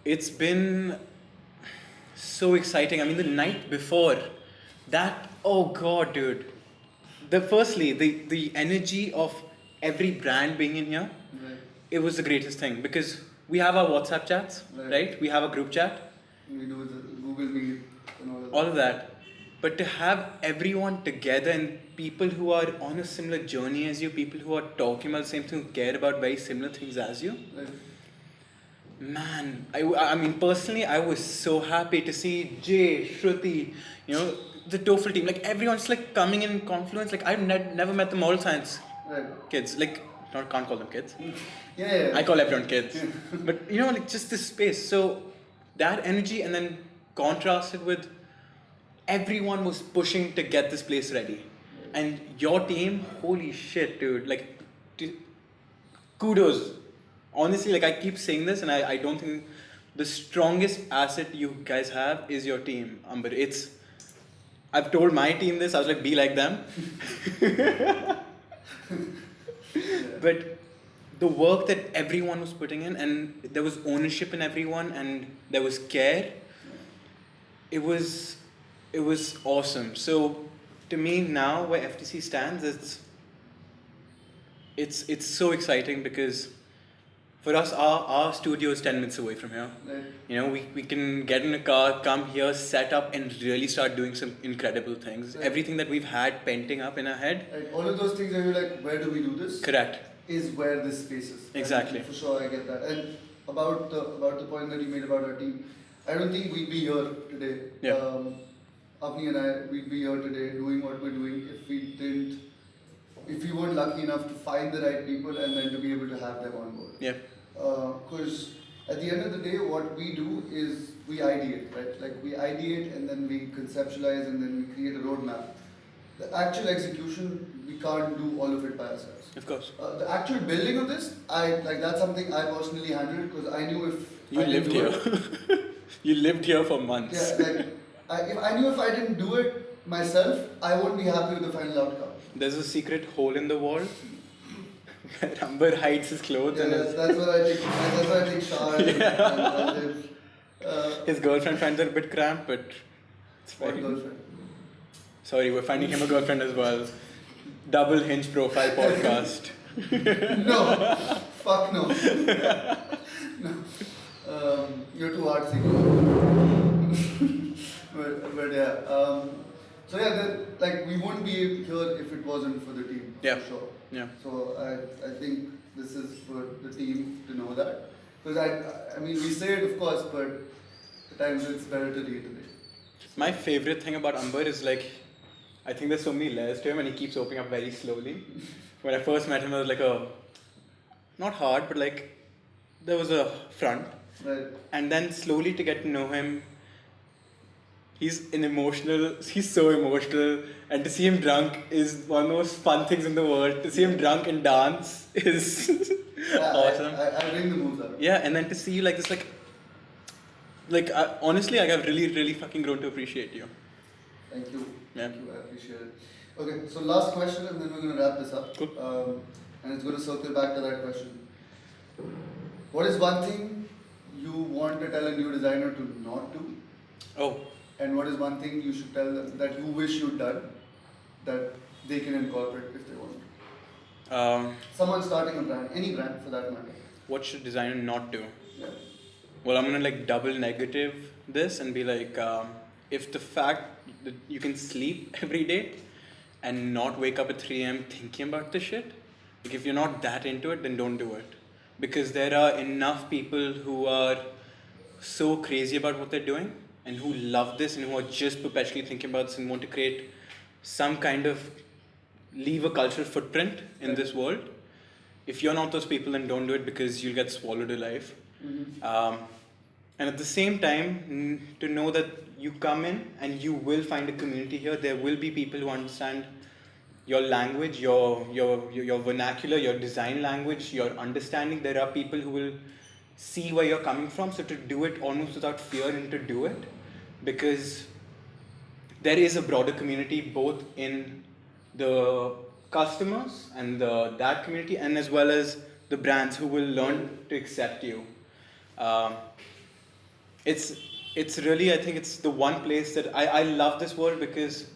It's been so exciting. I mean, the night before that, oh god, dude. The energy of every brand being in here, Right. it was the greatest thing, because we have our WhatsApp chats, right? We have a group chat. We do the Google Meet and all of that. But to have everyone together, and people who are on a similar journey as you, people who are talking about the same thing, who care about very similar things as you, Right. man, I mean, personally, I was so happy to see Jay, Shruti, the TOEFL team, like everyone's like coming in Confluence. Like I've never met the moral science kids. Like, can't call them kids. Yeah. I call everyone kids. But like just this space. So that energy, and then contrasted with everyone was pushing to get this place ready. And your team, holy shit, dude. Like, kudos. Honestly, like I keep saying this, and I don't think the strongest asset you guys have is your team, Amber. I've told my team this, I was like, be like them. But the work that everyone was putting in, and there was ownership in everyone, and there was care, it was awesome. So to me now, where FTC stands, it's so exciting, because For us, our studio is 10 minutes away from here. Right. You know, we can get in a car, come here, set up, and really start doing some incredible things. Right. Everything that we've had painting up in our head. Right. All of those things that you're like, where do we do this? Correct. Is where this space is. Exactly. And for sure, I get that. And about the point that you made about our team, I don't think we'd be here today. Yeah. Avni and I, we'd be here today doing what we're doing if we weren't lucky enough to find the right people and then to be able to have them on board. Yeah. Because at the end of the day, what we do is we ideate, right? Like we ideate and then we conceptualize and then we create a roadmap. The actual execution, we can't do all of it by ourselves. Of course. The actual building of this, that's something I personally handled because I knew if You I didn't lived do here. it, You lived here for months. yeah, I knew if I didn't do it myself, I won't be happy with the final outcome. There's a secret hole in the wall where Amber hides his clothes Yeah, and that's where I take showers and I live. his girlfriend finds it a bit cramped, but it's What fine. girlfriend? Sorry, we're finding him a girlfriend as well. Double Hinge profile podcast. No, fuck no. No. You're too artsy. but yeah. So yeah, like we wouldn't be here if it wasn't for the team. Yeah. For sure. Yeah. So I think this is for the team to know that. Because I mean we say it of course, but at times it's better to reiterate. My favorite thing about Amber is like, I think there's so many layers to him and he keeps opening up very slowly. When I first met him, I was like not hard, but like, there was a front. Right. And then slowly to get to know him, he's so emotional, and to see him drunk is one of the most fun things in the world. To see him drunk and dance is Yeah, awesome. I bring the moves up. Yeah, and then to see you like this, honestly, I've really fucking grown to appreciate you. Thank you. Yeah. Thank you. I appreciate it. Okay, so last question, and then we're going to wrap this up. Cool. And it's going to circle back to that question. What is one thing you want to tell a new designer to not do? Oh, And what is one thing you should tell them that you wish you'd done that they can incorporate if they want? Someone starting a brand, any brand for that matter. what should designer not do? Yeah. Well, I'm gonna like double negative this and be like, if the fact that you can sleep every day and not wake up at 3 a.m. thinking about this shit, like if you're not that into it, then don't do it. Because there are enough people who are so crazy about what they're doing and who love this and who are just perpetually thinking about this and want to create some kind of, leave a cultural footprint in this world. If you're not those people, then don't do it because you'll get swallowed alive. Mm-hmm. And at the same time, to know that you come in and you will find a community here. There will be people who understand your language, your vernacular, your design language, your understanding. There are people who will see where you're coming from. So to do it almost without fear and to do it, because there is a broader community both in the customers and that community, and as well as the brands who will learn to accept you. It's really, I think it's the one place that I love this world, because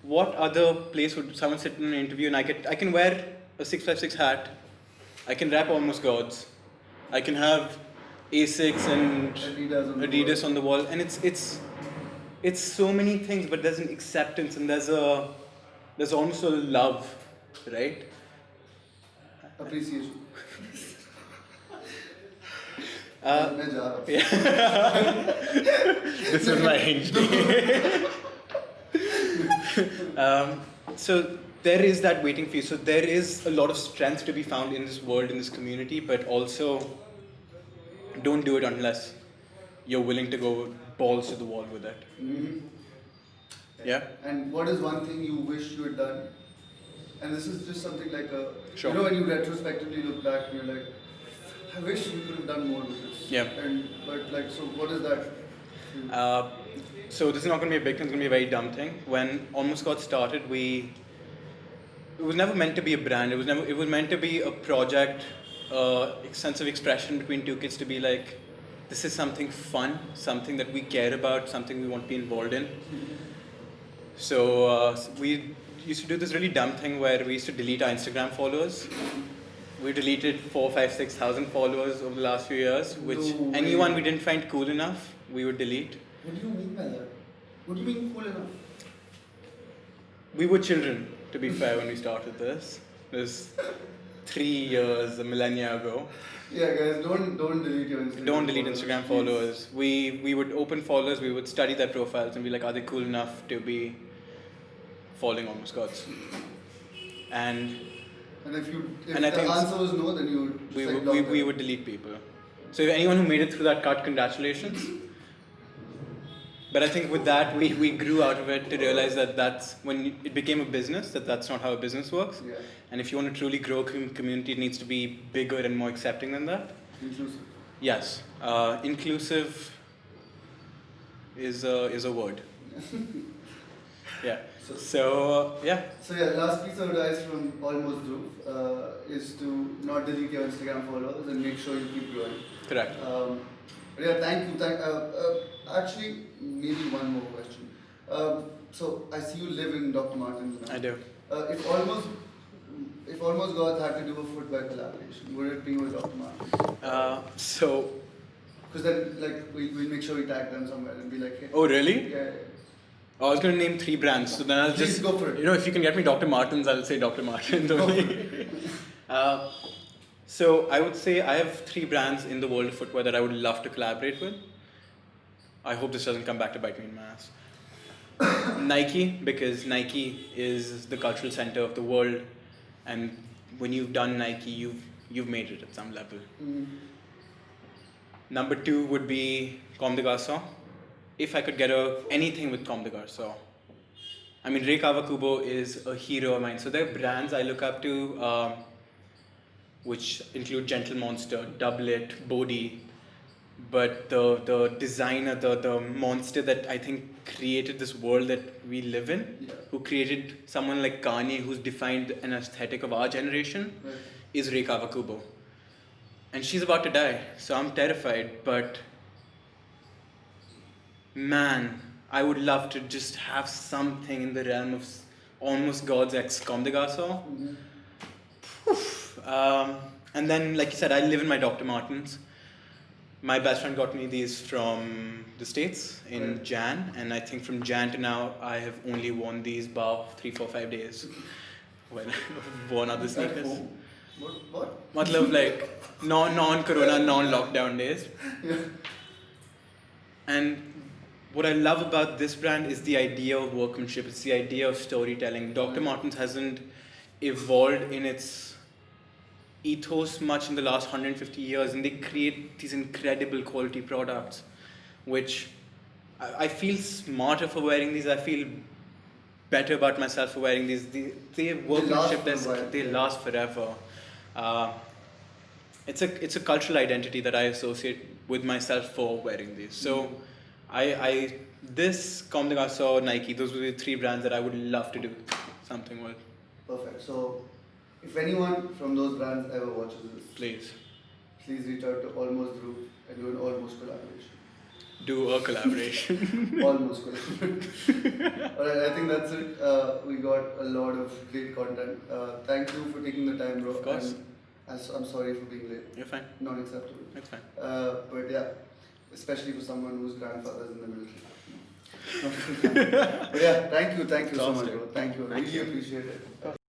what other place would someone sit in an interview and I can wear a 656 hat, I can rap Almost Gods, I can have Asics and Adidas on the wall, and it's so many things, but there's an acceptance and there's almost a love, right? Appreciation. Yeah. This is my hinge. So there is that waiting for you. So there is a lot of strength to be found in this world, in this community, but also don't do it unless you're willing to go balls to the wall with it. Mm-hmm. Yeah. And what is one thing you wish you had done? And this is just something like Sure. you know, when you retrospectively look back and you're like, I wish we could have done more with this. Yeah. But like, so what is that? So this is not going to be a big thing, it's going to be a very dumb thing. When Almost got started, it was never meant to be a brand. It was meant to be a project, sense of expression between two kids, to be like, this is something fun, something that we care about, something we want to be involved in. So we used to do this really dumb thing where we used to delete our Instagram followers We deleted 4, 5, 6,000 followers over the last few years, which No anyone way. we didn't find cool enough, we would delete. What do you mean by that? What do you mean cool enough? We were children, to be fair, when we started this. It was 3 years, a millennia ago. Yeah, guys, don't delete your Instagram. Don't delete Instagram followers. We would open followers, we would study their profiles and be like, are they cool enough to be following almost gods? And if And I the think answer was no, then you would we would delete people. So if anyone who made it through that cut, congratulations. But I think with that, we grew out of it to realize that that's when it became a business, that's not how a business works. Yeah. And if you want to truly grow a community, it needs to be bigger and more accepting than that. Inclusive. Yes. Inclusive is a word. Yeah. So yeah. So yeah, last piece of advice from almost Dhruv is to not delete your Instagram followers and make sure you keep growing. Correct. But yeah, thank you. Actually, maybe one more question. So I see you live in Dr. Martens now. I do. If almost God had to do a footwear collaboration, would it be with Dr. Martens? So. Because then, like, we'll make sure we tag them somewhere and be like, hey. Oh really? Yeah. I was going to name 3 brands, so then I'll Please just go for it. You know, if you can get me Dr. Martens, I'll say Dr. Martens only. So I would say I have 3 brands in the world of footwear that I would love to collaborate with. I hope this doesn't come back to bite me in my ass. Nike, because Nike is the cultural center of the world, and when you've done Nike, you've made it at some level. Mm. Number 2 would be Comme des Garçons. If I could get anything with Comme des Garçons. I mean, Ray Kawakubo is a hero of mine. So there are brands I look up to, which include Gentle Monster, Doublet, Bodhi. But the designer, the monster that I think created this world that we live in, Yeah. who created someone like Kanye, who's defined an aesthetic of our generation, Right. is Ray Kawakubo. And she's about to die, so I'm terrified, but man, I would love to just have something in the realm of almost God's ex Comme des Garçons. Mm-hmm. And then, like you said, I live in my Dr. Martens. My best friend got me these from the States in Right. Jan, and I think from Jan to now, I have only worn these about 3, 4, 5 days. When I've worn other At sneakers. home? What? Matlab, like, non-corona, non-lockdown days. Yeah. And what I love about this brand is the idea of workmanship. It's the idea of storytelling. Dr. Martens hasn't evolved in its ethos much in the last 150 years, and they create these incredible quality products, which I feel smarter for wearing these. I feel better about myself for wearing these. They workmanship. last for a while. They last forever. It's a cultural identity that I associate with myself for wearing these. So, this Comme des Garçons, Nike, those were the 3 brands that I would love to do something with. Perfect. So, if anyone from those brands ever watches this, Please please reach out to Almost Dhruv and do an almost collaboration. do a collaboration. Almost collaboration. Alright, I think that's it. We got a lot of great content. Thank you for taking the time, bro. Of course. And I'm sorry for being late. You're fine. Not acceptable. It's fine. But yeah, especially for someone whose grandfather is in the military. But yeah, thank you so much, bro. Thank you. I really appreciate it.